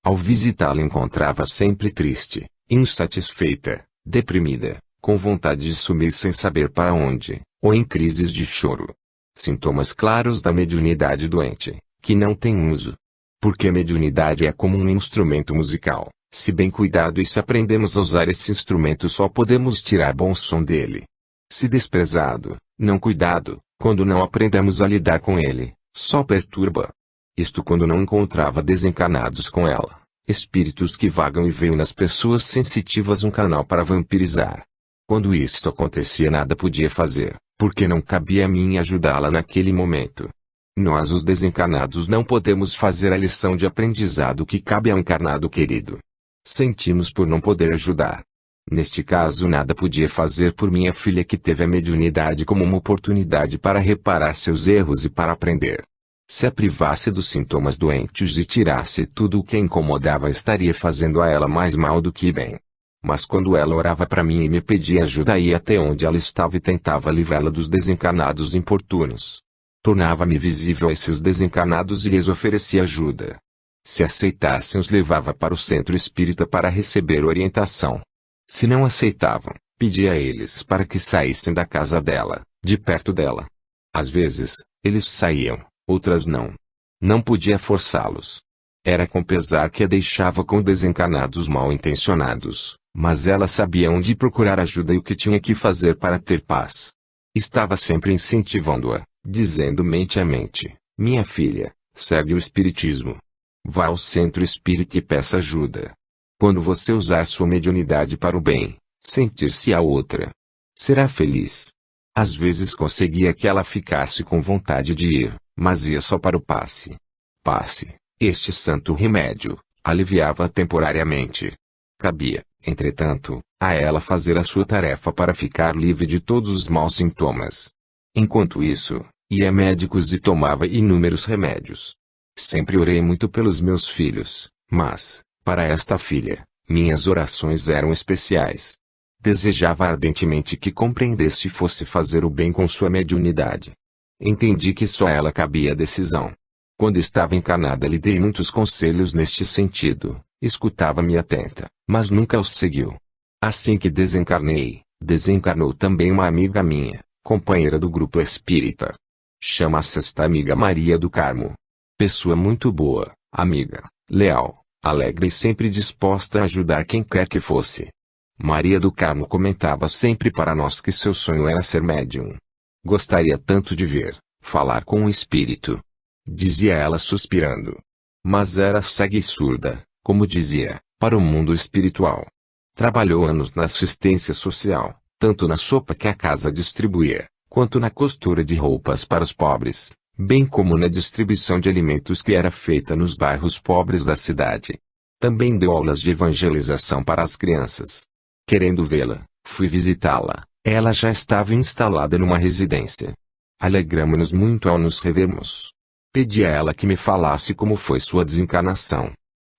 Ao visitá-la encontrava sempre triste, insatisfeita, deprimida, com vontade de sumir sem saber para onde, ou em crises de choro. Sintomas claros da mediunidade doente, que não tem uso. Porque a mediunidade é como um instrumento musical. Se bem cuidado e se aprendemos a usar esse instrumento só podemos tirar bom som dele. Se desprezado, não cuidado, quando não aprendemos a lidar com ele, só perturba. Isto quando não encontrava desencarnados com ela, espíritos que vagam e veem nas pessoas sensitivas um canal para vampirizar. Quando isto acontecia nada podia fazer, porque não cabia a mim ajudá-la naquele momento. Nós os desencarnados não podemos fazer a lição de aprendizado que cabe ao encarnado querido. Sentimos por não poder ajudar. Neste caso nada podia fazer por minha filha que teve a mediunidade como uma oportunidade para reparar seus erros e para aprender. Se a privasse dos sintomas doentes e tirasse tudo o que a incomodava estaria fazendo a ela mais mal do que bem. Mas quando ela orava para mim e me pedia ajuda ia até onde ela estava e tentava livrá-la dos desencarnados importunos. Tornava-me visível a esses desencarnados e lhes oferecia ajuda. Se aceitassem os levava para o centro espírita para receber orientação. Se não aceitavam, pedia a eles para que saíssem da casa dela, de perto dela. Às vezes, eles saíam, outras não. Não podia forçá-los. Era com pesar que a deixava com desencarnados mal intencionados, mas ela sabia onde procurar ajuda e o que tinha que fazer para ter paz. Estava sempre incentivando-a, dizendo mente a mente, minha filha, segue o espiritismo. Vá ao centro espírita e peça ajuda. Quando você usar sua mediunidade para o bem, sentir-se a outra, será feliz. Às vezes conseguia que ela ficasse com vontade de ir, mas ia só para o passe. Passe, este santo remédio, aliviava temporariamente. Cabia, Entretanto, a ela fazer a sua tarefa para ficar livre de todos os maus sintomas. Enquanto isso, ia a médicos e tomava inúmeros remédios. Sempre orei muito pelos meus filhos, mas, para esta filha, minhas orações eram especiais. Desejava ardentemente que compreendesse e fosse fazer o bem com sua mediunidade. Entendi que só a ela cabia a decisão. Quando estava encarnada lhe dei muitos conselhos neste sentido, escutava-me atenta, mas nunca os seguiu. Assim que desencarnei, desencarnou também uma amiga minha, companheira do grupo espírita. Chama-se esta amiga Maria do Carmo. Pessoa muito boa, amiga, leal, alegre e sempre disposta a ajudar quem quer que fosse. Maria do Carmo comentava sempre para nós que seu sonho era ser médium. Gostaria tanto de ver, falar com o espírito. Dizia ela suspirando. Mas era cega e surda, como dizia, para o mundo espiritual. Trabalhou anos na assistência social, tanto na sopa que a casa distribuía, quanto na costura de roupas para os pobres, bem como na distribuição de alimentos que era feita nos bairros pobres da cidade. Também deu aulas de evangelização para as crianças. Querendo vê-la, fui visitá-la. Ela já estava instalada numa residência. Alegramo-nos muito ao nos revermos. Pedi a ela que me falasse como foi sua desencarnação.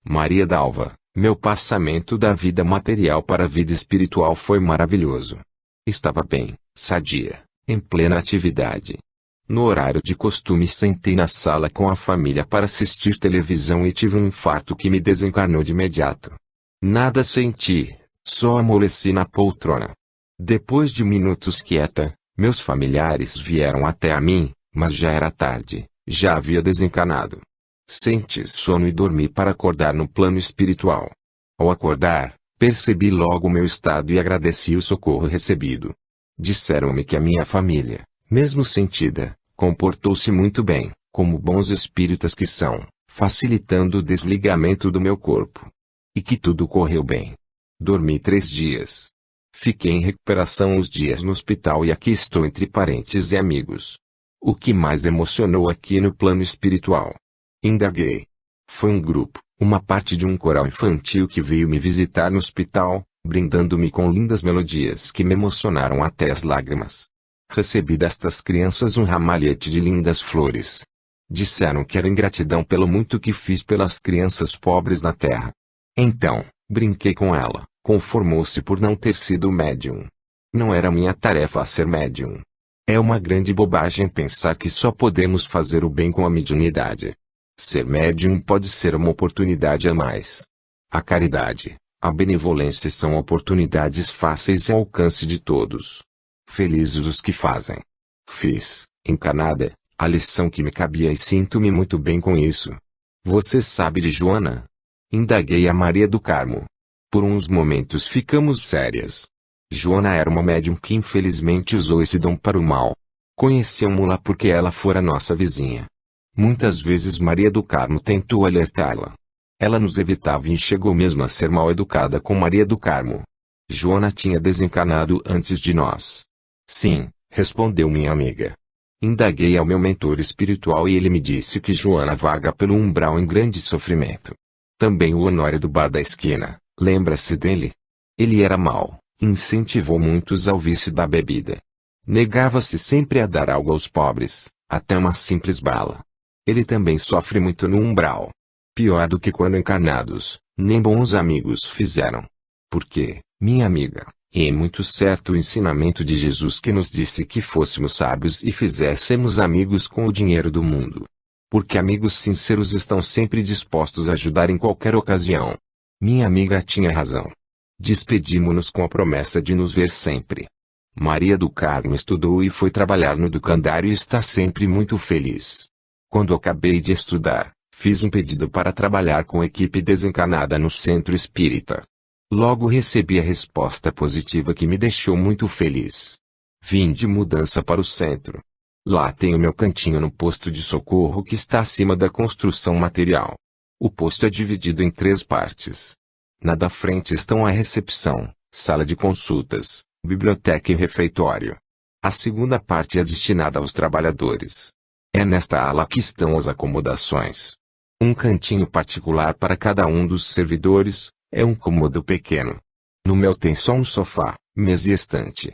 Maria Dalva, meu passamento da vida material para a vida espiritual foi maravilhoso. Estava bem, sadia, em plena atividade. No horário de costume sentei na sala com a família para assistir televisão e tive um infarto que me desencarnou de imediato. Nada senti, só amoleci na poltrona. Depois de minutos quieta, meus familiares vieram até a mim, mas já era tarde. Já havia desencarnado. Senti sono e dormi para acordar no plano espiritual. Ao acordar, percebi logo o meu estado e agradeci o socorro recebido. Disseram-me que a minha família, mesmo sentida, comportou-se muito bem, como bons espíritas que são, facilitando o desligamento do meu corpo. E que tudo correu bem. Dormi 3 dias. Fiquei em recuperação uns dias no hospital e aqui estou entre parentes e amigos. O que mais emocionou aqui no plano espiritual? Indaguei. Foi um grupo, uma parte de um coral infantil que veio me visitar no hospital, brindando-me com lindas melodias que me emocionaram até as lágrimas. Recebi destas crianças um ramalhete de lindas flores. Disseram que era em gratidão pelo muito que fiz pelas crianças pobres na terra. Então, brinquei com ela, conformou-se por não ter sido médium. Não era minha tarefa ser médium. É uma grande bobagem pensar que só podemos fazer o bem com a mediunidade. Ser médium pode ser uma oportunidade a mais. A caridade, a benevolência são oportunidades fáceis ao alcance de todos. Felizes os que fazem. Fiz, encarnada, a lição que me cabia e sinto-me muito bem com isso. Você sabe de Joana? Indaguei a Maria do Carmo. Por uns momentos ficamos sérias. Joana era uma médium que infelizmente usou esse dom para o mal. Conhecemos-la porque ela fora nossa vizinha. Muitas vezes Maria do Carmo tentou alertá-la. Ela nos evitava e chegou mesmo a ser mal educada com Maria do Carmo. Joana tinha desencarnado antes de nós. Sim, respondeu minha amiga. Indaguei ao meu mentor espiritual e ele me disse que Joana vaga pelo umbral em grande sofrimento. Também o Honório do bar da esquina, lembra-se dele? Ele era mau. Incentivou muitos ao vício da bebida. Negava-se sempre a dar algo aos pobres, até uma simples bala. Ele também sofre muito no umbral. Pior do que quando encarnados, nem bons amigos fizeram. Porque, minha amiga, é muito certo o ensinamento de Jesus que nos disse que fôssemos sábios e fizéssemos amigos com o dinheiro do mundo. Porque amigos sinceros estão sempre dispostos a ajudar em qualquer ocasião. Minha amiga tinha razão. Despedimo-nos com a promessa de nos ver sempre. Maria do Carmo estudou e foi trabalhar no educandário e está sempre muito feliz. Quando acabei de estudar, fiz um pedido para trabalhar com equipe desencarnada no centro espírita. Logo recebi a resposta positiva que me deixou muito feliz. Vim de mudança para o centro. Lá tenho meu cantinho no posto de socorro que está acima da construção material. O posto é dividido em 3 partes. Na da frente estão a recepção, sala de consultas, biblioteca e refeitório. A segunda parte é destinada aos trabalhadores. É nesta ala que estão as acomodações. Um cantinho particular para cada um dos servidores, é um cômodo pequeno. No meu tem só um sofá, mesa e estante.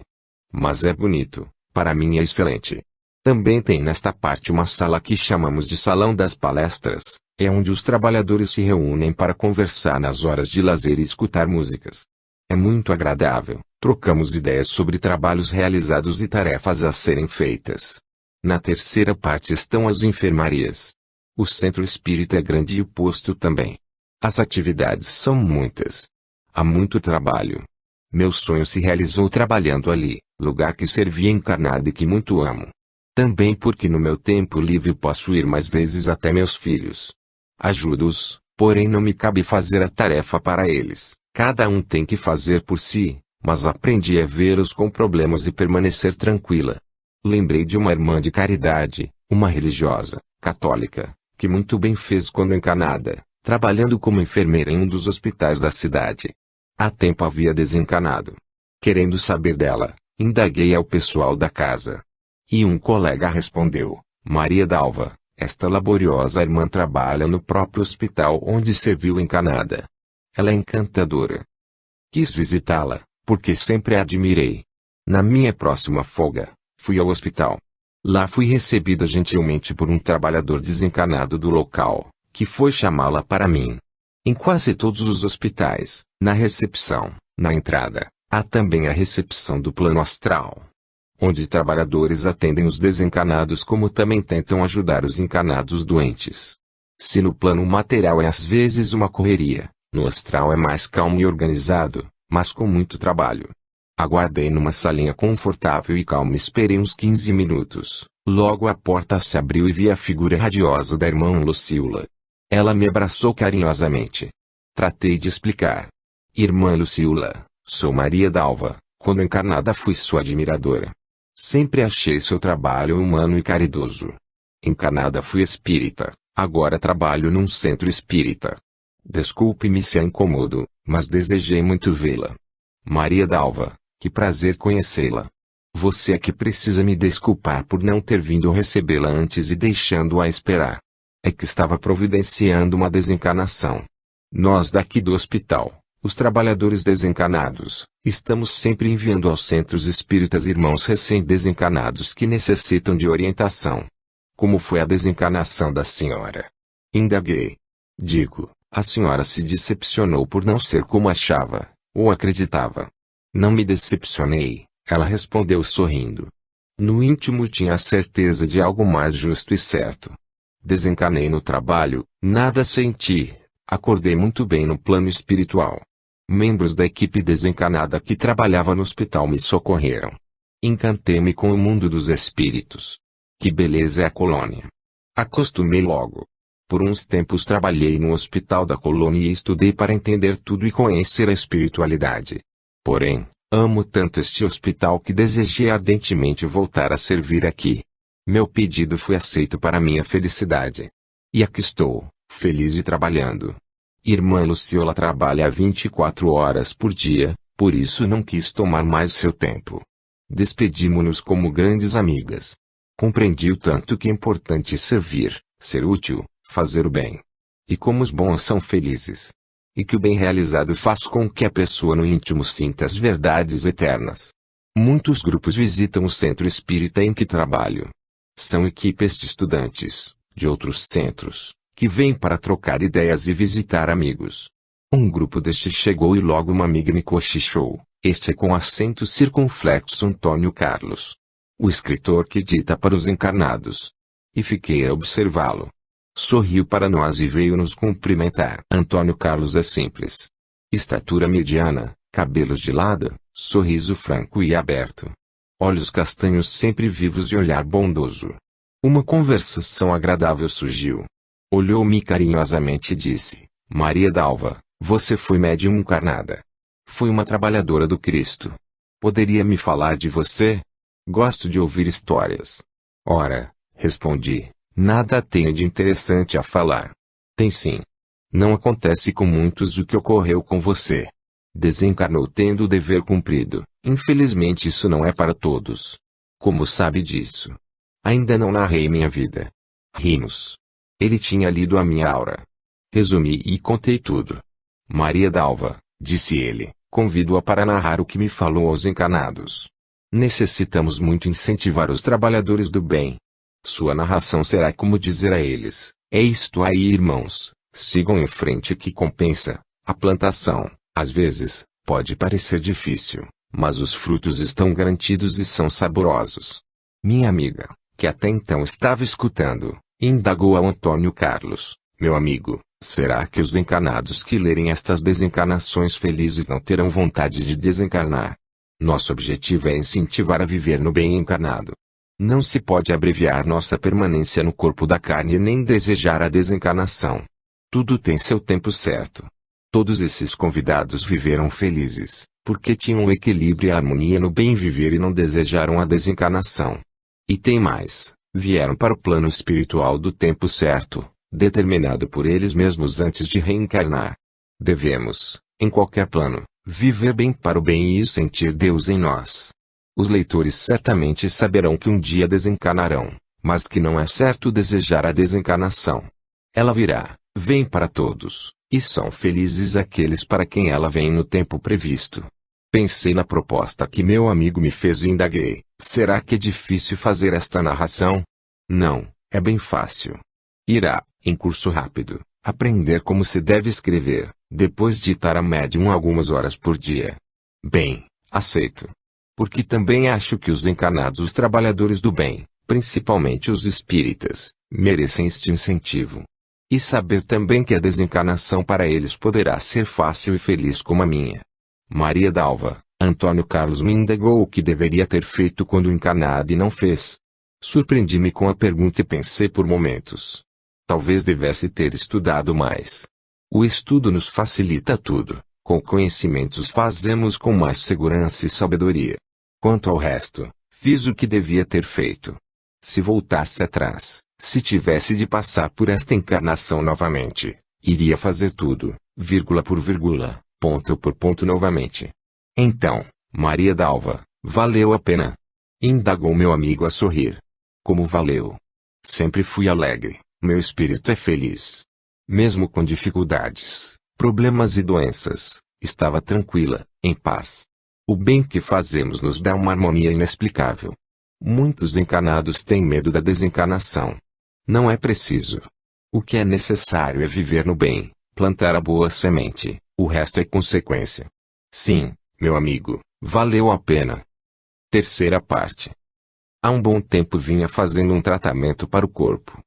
Mas é bonito, para mim é excelente. Também tem nesta parte uma sala que chamamos de Salão das Palestras, é onde os trabalhadores se reúnem para conversar nas horas de lazer e escutar músicas. É muito agradável, trocamos ideias sobre trabalhos realizados e tarefas a serem feitas. Na terceira parte estão as enfermarias. O centro espírita é grande e o posto também. As atividades são muitas. Há muito trabalho. Meu sonho se realizou trabalhando ali, lugar que servi encarnado e que muito amo. Também porque no meu tempo livre posso ir mais vezes até meus filhos. Ajudo-os, porém não me cabe fazer a tarefa para eles. Cada um tem que fazer por si, mas aprendi a vê-los com problemas e permanecer tranquila. Lembrei de uma irmã de caridade, uma religiosa, católica, que muito bem fez quando encarnada, trabalhando como enfermeira em um dos hospitais da cidade. Há tempo havia desencarnado. Querendo saber dela, indaguei ao pessoal da casa. E um colega respondeu: Maria Dalva, esta laboriosa irmã trabalha no próprio hospital onde serviu encarnada. Ela é encantadora. Quis visitá-la, porque sempre a admirei. Na minha próxima folga, fui ao hospital. Lá fui recebida gentilmente por um trabalhador desencarnado do local, que foi chamá-la para mim. Em quase todos os hospitais, na recepção, na entrada, há também a recepção do plano astral, onde trabalhadores atendem os desencarnados como também tentam ajudar os encarnados doentes. Se no plano material é às vezes uma correria, no astral é mais calmo e organizado, mas com muito trabalho. Aguardei numa salinha confortável e calma e esperei uns 15 minutos. Logo a porta se abriu e vi a figura radiosa da irmã Lucila. Ela me abraçou carinhosamente. Tratei de explicar. Irmã Lucila, sou Maria Dalva, quando encarnada fui sua admiradora. Sempre achei seu trabalho humano e caridoso. Encarnada fui espírita, agora trabalho num centro espírita. Desculpe-me se a incomodo, mas desejei muito vê-la. Maria Dalva, que prazer conhecê-la. Você é que precisa me desculpar por não ter vindo recebê-la antes e deixando-a esperar. É que estava providenciando uma desencarnação. Nós daqui do hospital, os trabalhadores desencarnados, estamos sempre enviando aos centros espíritas irmãos recém-desencarnados que necessitam de orientação. Como foi a desencarnação da senhora? Indaguei. Digo, a senhora se decepcionou por não ser como achava, ou acreditava. Não me decepcionei, ela respondeu sorrindo. No íntimo tinha a certeza de algo mais justo e certo. Desencarnei no trabalho, nada senti, acordei muito bem no plano espiritual. Membros da equipe desencarnada que trabalhava no hospital me socorreram. Encantei-me com o mundo dos espíritos. Que beleza é a colônia. Acostumei logo. Por uns tempos trabalhei no hospital da colônia e estudei para entender tudo e conhecer a espiritualidade. Porém, amo tanto este hospital que desejei ardentemente voltar a servir aqui. Meu pedido foi aceito para minha felicidade. E aqui estou, feliz e trabalhando. Irmã Lucila trabalha 24 horas por dia, por isso não quis tomar mais seu tempo. Despedimo-nos como grandes amigas. Compreendi o tanto que é importante servir, ser útil, fazer o bem. E como os bons são felizes. E que o bem realizado faz com que a pessoa no íntimo sinta as verdades eternas. Muitos grupos visitam o centro espírita em que trabalho. São equipes de estudantes, de outros centros, que vêm para trocar ideias e visitar amigos. Um grupo deste chegou e logo uma amiga me cochichou, este é com acento circunflexo Antônio Carlos. O escritor que dita para os encarnados. E fiquei a observá-lo. Sorriu para nós e veio nos cumprimentar. Antônio Carlos é simples. Estatura mediana, cabelos de lado, sorriso franco e aberto. Olhos castanhos sempre vivos e olhar bondoso. Uma conversação agradável surgiu. Olhou-me carinhosamente e disse: Maria Dalva, você foi médium encarnada. Fui uma trabalhadora do Cristo. Poderia me falar de você? Gosto de ouvir histórias. Ora, respondi, nada tenho de interessante a falar. Tem sim. Não acontece com muitos o que ocorreu com você. Desencarnou tendo o dever cumprido. Infelizmente isso não é para todos. Como sabe disso? Ainda não narrei minha vida. Rimos. Ele tinha lido a minha aura. Resumi e contei tudo. Maria Dalva, disse ele, Convido-a para narrar o que me falou aos encarnados. Necessitamos muito incentivar os trabalhadores do bem. Sua narração será como dizer a eles: é isto aí, irmãos, sigam em frente que compensa. A plantação, às vezes, pode parecer difícil, mas os frutos estão garantidos e são saborosos. Minha amiga, que até então estava escutando, indagou a Antônio Carlos: meu amigo, será que os encarnados que lerem estas desencarnações felizes não terão vontade de desencarnar? Nosso objetivo é incentivar a viver no bem encarnado. Não se pode abreviar nossa permanência no corpo da carne nem desejar a desencarnação. Tudo tem seu tempo certo. Todos esses convidados viveram felizes, porque tinham equilíbrio e harmonia no bem viver e não desejaram a desencarnação. E tem mais, vieram para o plano espiritual do tempo certo, determinado por eles mesmos antes de reencarnar. Devemos, em qualquer plano, viver bem para o bem e sentir Deus em nós. Os leitores certamente saberão que um dia desencarnarão, mas que não é certo desejar a desencarnação. Ela virá, vem para todos, e são felizes aqueles para quem ela vem no tempo previsto. Pensei na proposta que meu amigo me fez e indaguei: será que é difícil fazer esta narração? Não, é bem fácil. Irá, em curso rápido, aprender como se deve escrever, depois ditar a médium algumas horas por dia. Bem, aceito. Porque também acho que os encarnados trabalhadores do bem, principalmente os espíritas, merecem este incentivo. E saber também que a desencarnação para eles poderá ser fácil e feliz como a minha. Maria Dalva, Antônio Carlos me indagou o que deveria ter feito quando encarnado e não fez. Surpreendi-me com a pergunta e pensei por momentos. Talvez devesse ter estudado mais. O estudo nos facilita tudo. Com conhecimentos fazemos com mais segurança e sabedoria. Quanto ao resto, fiz o que devia ter feito. Se voltasse atrás, se tivesse de passar por esta encarnação novamente, iria fazer tudo, vírgula por vírgula, ponto por ponto novamente. Então, Maria Dalva, valeu a pena? Indagou meu amigo a sorrir. Como valeu? Sempre fui alegre, meu espírito é feliz. Mesmo com dificuldades, problemas e doenças, estava tranquila, em paz. O bem que fazemos nos dá uma harmonia inexplicável. Muitos encarnados têm medo da desencarnação. Não é preciso. O que é necessário é viver no bem, plantar a boa semente, o resto é consequência. Sim, meu amigo, valeu a pena. Terceira parte. Há um bom tempo vinha fazendo um tratamento para o corpo.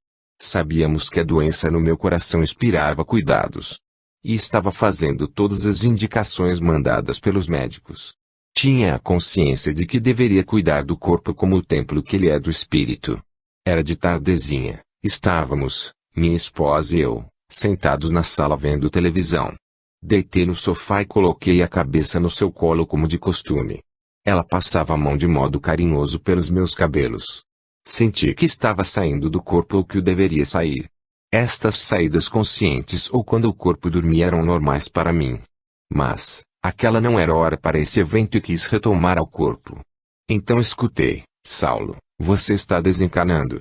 Sabíamos que a doença no meu coração inspirava cuidados. E estava fazendo todas as indicações mandadas pelos médicos. Tinha a consciência de que deveria cuidar do corpo como o templo que ele é do espírito. Era de tardezinha, estávamos, minha esposa e eu, sentados na sala vendo televisão. Deitei no sofá e coloquei a cabeça no seu colo como de costume. Ela passava a mão de modo carinhoso pelos meus cabelos. Senti que estava saindo do corpo o que o deveria sair. Estas saídas conscientes ou quando o corpo dormia eram normais para mim. Mas, aquela não era hora para esse evento e quis retomar ao corpo. Então escutei: Saulo, você está desencarnando.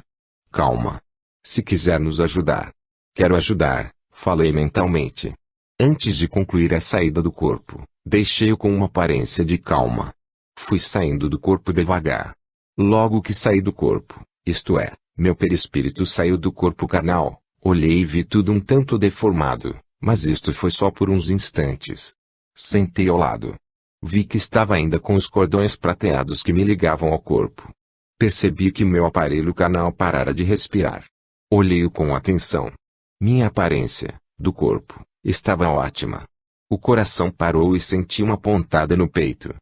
Calma. Se quiser nos ajudar. Quero ajudar, falei mentalmente. Antes de concluir a saída do corpo, deixei-o com uma aparência de calma. Fui saindo do corpo devagar. Logo que saí do corpo, isto é, meu perispírito saiu do corpo carnal, olhei e vi tudo um tanto deformado, mas isto foi só por uns instantes. Sentei ao lado. Vi que estava ainda com os cordões prateados que me ligavam ao corpo. Percebi que meu aparelho carnal parara de respirar. Olhei-o com atenção. Minha aparência, do corpo, estava ótima. O coração parou e senti uma pontada no peito.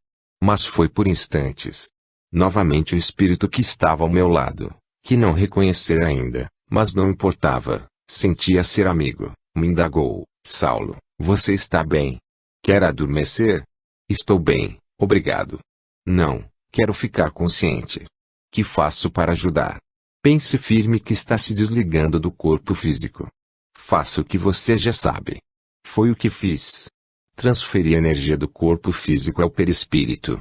Mas foi por instantes. Novamente o espírito que estava ao meu lado, que não reconhecer ainda, mas não importava, sentia ser amigo, me indagou: Saulo, você está bem? Quer adormecer? Estou bem, obrigado. Não, quero ficar consciente. Que faço para ajudar? Pense firme que está se desligando do corpo físico. Faça o que você já sabe. Foi o que fiz. Transferi a energia do corpo físico ao perispírito.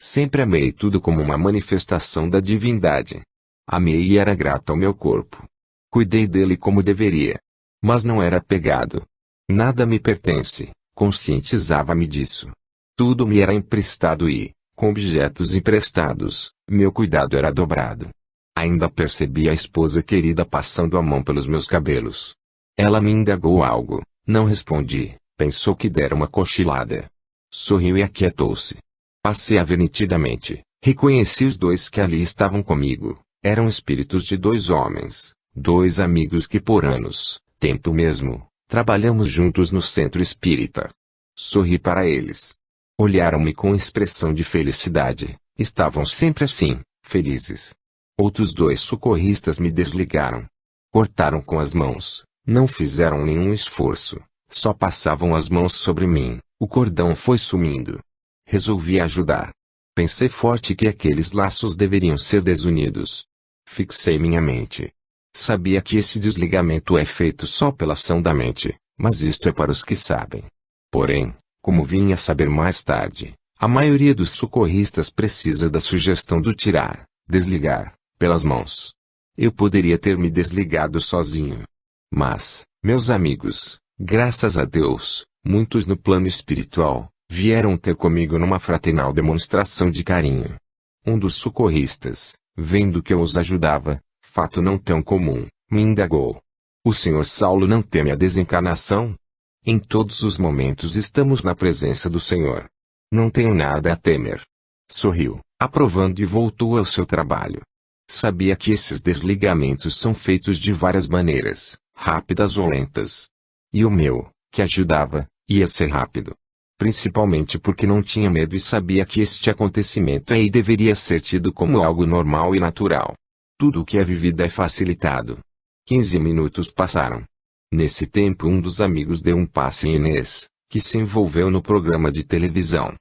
Sempre amei tudo como uma manifestação da divindade. Amei e era grato ao meu corpo. Cuidei dele como deveria. Mas não era apegado. Nada me pertence, conscientizava-me disso. Tudo me era emprestado e, com objetos emprestados, meu cuidado era dobrado. Ainda percebi a esposa querida passando a mão pelos meus cabelos. Ela me indagou algo, não respondi, pensou que dera uma cochilada. Sorriu e aquietou-se. Passei a ver nitidamente, reconheci os dois que ali estavam comigo, eram espíritos de dois homens, dois amigos que por anos, tempo mesmo, trabalhamos juntos no centro espírita. Sorri para eles. Olharam-me com expressão de felicidade, estavam sempre assim, felizes. Outros dois socorristas me desligaram. Cortaram com as mãos, não fizeram nenhum esforço, só passavam as mãos sobre mim, o cordão foi sumindo. Resolvi ajudar. Pensei forte que aqueles laços deveriam ser desunidos. Fixei minha mente. Sabia que esse desligamento é feito só pela ação da mente, mas isto é para os que sabem. Porém, como vim a saber mais tarde, a maioria dos socorristas precisa da sugestão do tirar, desligar, pelas mãos. Eu poderia ter me desligado sozinho. Mas, meus amigos, graças a Deus, muitos no plano espiritual, vieram ter comigo numa fraternal demonstração de carinho. Um dos socorristas, vendo que eu os ajudava, fato não tão comum, me indagou. O Sr. Saulo não teme a desencarnação? Em todos os momentos estamos na presença do Senhor. Não tenho nada a temer. Sorriu, aprovando e voltou ao seu trabalho. Sabia que esses desligamentos são feitos de várias maneiras, rápidas ou lentas. E o meu, que ajudava, ia ser rápido. Principalmente porque não tinha medo e sabia que este acontecimento aí deveria ser tido como algo normal e natural. Tudo o que é vivido é facilitado. 15 minutos passaram. Nesse tempo um dos amigos deu um passe em Inês, que se envolveu no programa de televisão.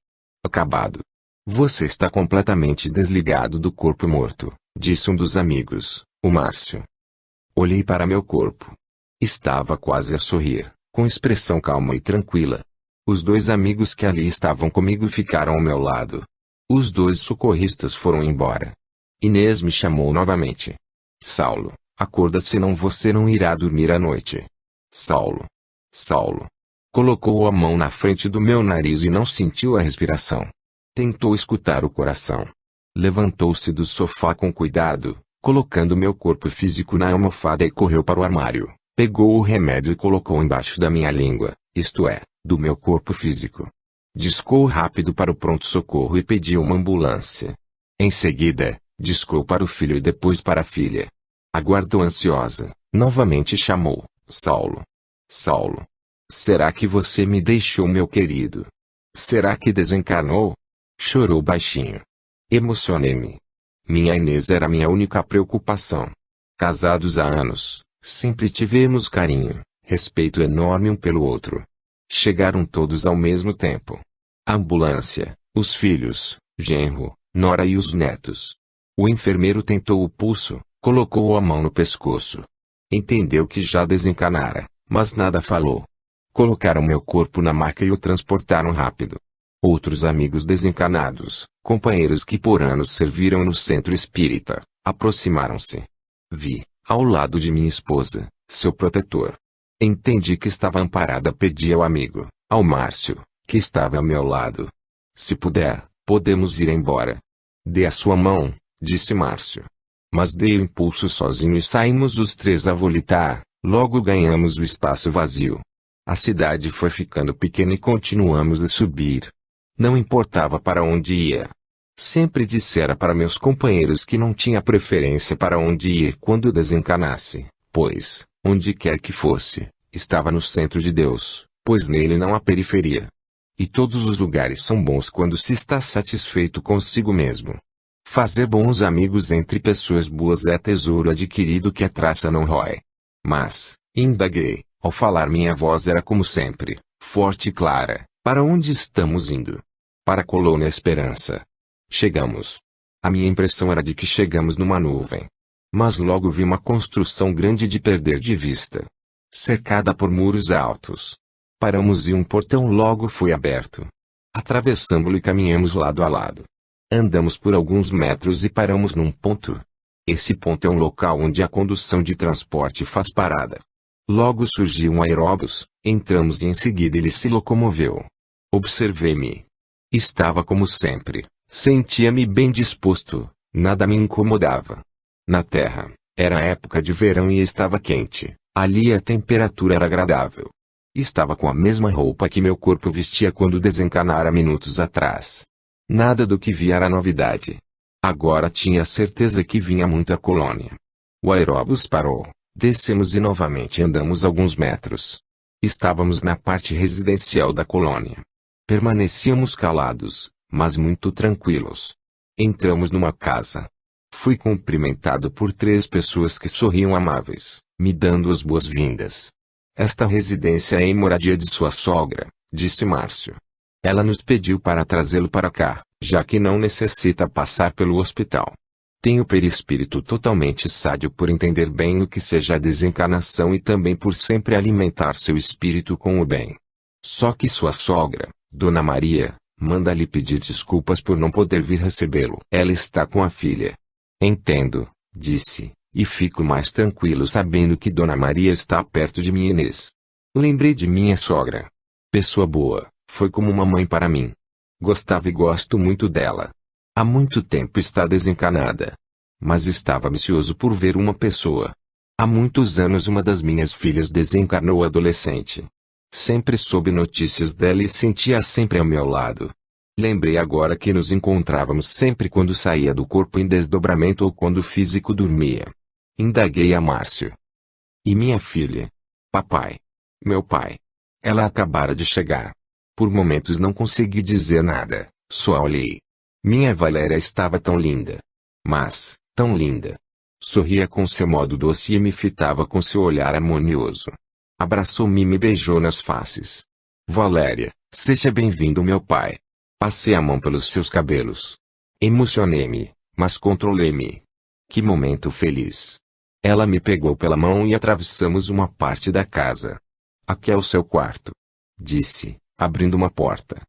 Acabado. Você está completamente desligado do corpo morto, disse um dos amigos, o Márcio. Olhei para meu corpo. Estava quase a sorrir, com expressão calma e tranquila. Os dois amigos que ali estavam comigo ficaram ao meu lado. Os dois socorristas foram embora. Inês me chamou novamente. Saulo, acorda senão você não irá dormir à noite. Saulo. Saulo. Colocou a mão na frente do meu nariz e não sentiu a respiração. Tentou escutar o coração. Levantou-se do sofá com cuidado, colocando meu corpo físico na almofada e correu para o armário. Pegou o remédio e colocou embaixo da minha língua, isto é, do meu corpo físico. Discou rápido para o pronto-socorro e pediu uma ambulância. Em seguida, discou para o filho e depois para a filha. Aguardou ansiosa, novamente chamou, Saulo. Saulo. Será que você me deixou, meu querido? Será que desencarnou? Chorou baixinho. Emocionei-me. Minha Inês era minha única preocupação. Casados há anos, sempre tivemos carinho, respeito enorme um pelo outro. Chegaram todos ao mesmo tempo. A ambulância, os filhos, genro, nora e os netos. O enfermeiro tentou o pulso, colocou a mão no pescoço. Entendeu que já desencarnara, mas nada falou. Colocaram meu corpo na maca e o transportaram rápido. Outros amigos desencarnados, companheiros que por anos serviram no centro espírita, aproximaram-se. Vi, ao lado de minha esposa, seu protetor. Entendi que estava amparada. Pedi ao amigo, ao Márcio, que estava ao meu lado. Se puder, podemos ir embora. Dê a sua mão, disse Márcio. Mas dei o impulso sozinho e saímos os três a volitar, logo ganhamos o espaço vazio. A cidade foi ficando pequena e continuamos a subir. Não importava para onde ia. Sempre dissera para meus companheiros que não tinha preferência para onde ir quando desencarnasse, pois, onde quer que fosse, estava no centro de Deus, pois nele não há periferia. E todos os lugares são bons quando se está satisfeito consigo mesmo. Fazer bons amigos entre pessoas boas é tesouro adquirido que a traça não rói. Mas, indaguei, ao falar minha voz era como sempre, forte e clara. Para onde estamos indo? Para a Colônia Esperança. Chegamos. A minha impressão era de que chegamos numa nuvem. Mas logo vi uma construção grande de perder de vista. Cercada por muros altos. Paramos e um portão logo foi aberto. Atravessamos-lo e caminhamos lado a lado. Andamos por alguns metros e paramos num ponto. Esse ponto é um local onde a condução de transporte faz parada. Logo surgiu um aeróbus, entramos e em seguida ele se locomoveu. Observei-me. Estava como sempre, sentia-me bem disposto, nada me incomodava. Na terra, era época de verão e estava quente, ali a temperatura era agradável. Estava com a mesma roupa que meu corpo vestia quando desencarnara minutos atrás. Nada do que via era novidade. Agora tinha certeza que vinha muito a colônia. O aeróbus parou, descemos e novamente andamos alguns metros. Estávamos na parte residencial da colônia. Permanecíamos calados, mas muito tranquilos. Entramos numa casa. Fui cumprimentado por 3 pessoas que sorriam amáveis, me dando as boas-vindas. Esta residência é em moradia de sua sogra, disse Márcio. Ela nos pediu para trazê-lo para cá, já que não necessita passar pelo hospital. Tenho perispírito totalmente sádio por entender bem o que seja a desencarnação e também por sempre alimentar seu espírito com o bem. Só que sua sogra, Dona Maria, manda lhe pedir desculpas por não poder vir recebê-lo. Ela está com a filha. Entendo, disse, e fico mais tranquilo sabendo que Dona Maria está perto de minha Inês. Lembrei de minha sogra. Pessoa boa, foi como uma mãe para mim. Gostava e gosto muito dela. Há muito tempo está desencarnada. Mas estava ansioso por ver uma pessoa. Há muitos anos uma das minhas filhas desencarnou adolescente. Sempre soube notícias dela e sentia sempre ao meu lado. Lembrei agora que nos encontrávamos sempre quando saía do corpo em desdobramento ou quando o físico dormia. Indaguei a Márcio. E minha filha? Papai. Meu pai. Ela acabara de chegar. Por momentos não consegui dizer nada, só olhei. Minha Valéria estava tão linda. Mas, tão linda. Sorria com seu modo doce e me fitava com seu olhar harmonioso. Abraçou-me e me beijou nas faces. Valéria, seja bem-vindo meu pai. Passei a mão pelos seus cabelos. Emocionei-me, mas controlei-me. Que momento feliz. Ela me pegou pela mão e atravessamos uma parte da casa. Aqui é o seu quarto. Disse, abrindo uma porta.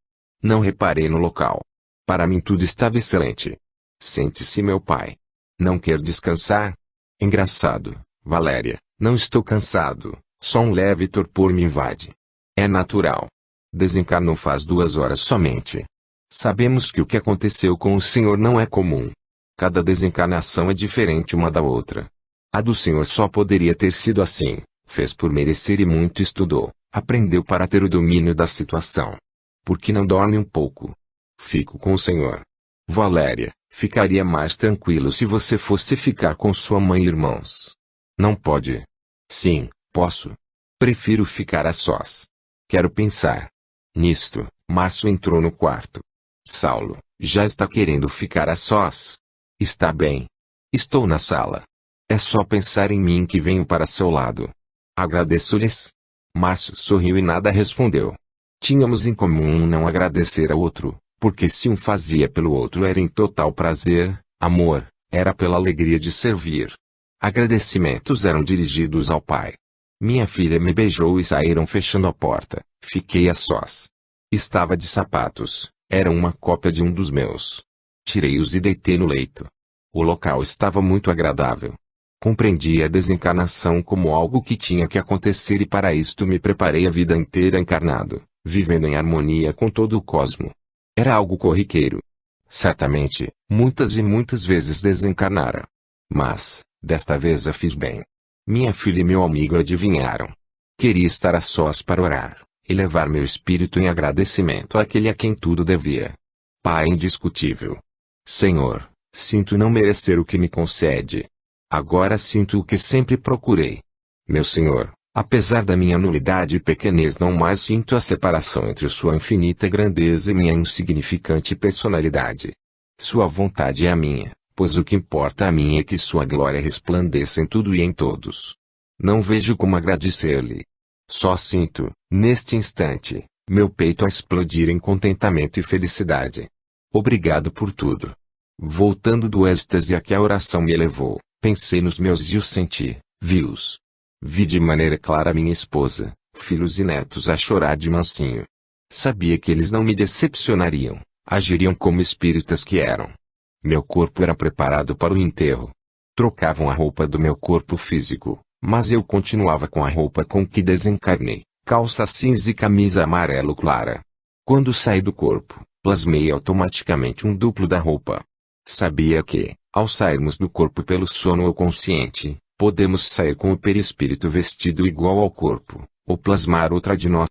Não reparei no local. Para mim tudo estava excelente. Sente-se meu pai. Não quer descansar? Engraçado, Valéria, não estou cansado. Só um leve torpor me invade. É natural. Desencarnou faz 2 horas somente. Sabemos que o que aconteceu com o senhor não é comum. Cada desencarnação é diferente uma da outra. A do senhor só poderia ter sido assim. Fez por merecer e muito estudou. Aprendeu para ter o domínio da situação. Por que não dorme um pouco? Fico com o senhor. Valéria, ficaria mais tranquilo se você fosse ficar com sua mãe e irmãos. Não pode. Sim. Posso. Prefiro ficar a sós. Quero pensar. Nisto, Márcio entrou no quarto. Saulo, já está querendo ficar a sós? Está bem. Estou na sala. É só pensar em mim que venho para seu lado. Agradeço-lhes. Márcio sorriu e nada respondeu. Tínhamos em comum um não agradecer ao outro, porque se um fazia pelo outro era em total prazer, amor, era pela alegria de servir. Agradecimentos eram dirigidos ao pai. Minha filha me beijou e saíram fechando a porta. Fiquei a sós. Estava de sapatos, era uma cópia de um dos meus. Tirei-os e deitei no leito. O local estava muito agradável. Compreendi a desencarnação como algo que tinha que acontecer e para isto me preparei a vida inteira encarnado, vivendo em harmonia com todo o cosmo. Era algo corriqueiro. Certamente, muitas e muitas vezes desencarnara. Mas, desta vez a fiz bem. Minha filha e meu amigo adivinharam. Queria estar a sós para orar, e levar meu espírito em agradecimento àquele a quem tudo devia. Pai indiscutível. Senhor, sinto não merecer o que me concede. Agora sinto o que sempre procurei. Meu Senhor, apesar da minha nulidade e pequenez não mais sinto a separação entre sua infinita grandeza e minha insignificante personalidade. Sua vontade é a minha. Pois o que importa a mim é que sua glória resplandeça em tudo e em todos. Não vejo como agradecer-lhe. Só sinto, neste instante, meu peito a explodir em contentamento e felicidade. Obrigado por tudo. Voltando do êxtase a que a oração me elevou, pensei nos meus e os senti, vi-os. Vi de maneira clara minha esposa, filhos e netos a chorar de mansinho. Sabia que eles não me decepcionariam, agiriam como espíritas que eram. Meu corpo era preparado para o enterro. Trocavam a roupa do meu corpo físico, mas eu continuava com a roupa com que desencarnei, calça cinza e camisa amarelo clara. Quando saí do corpo, Plasmei automaticamente um duplo da roupa. Sabia que, ao sairmos do corpo pelo sono ou consciente, podemos sair com o perispírito vestido igual ao corpo, ou plasmar outra de nós.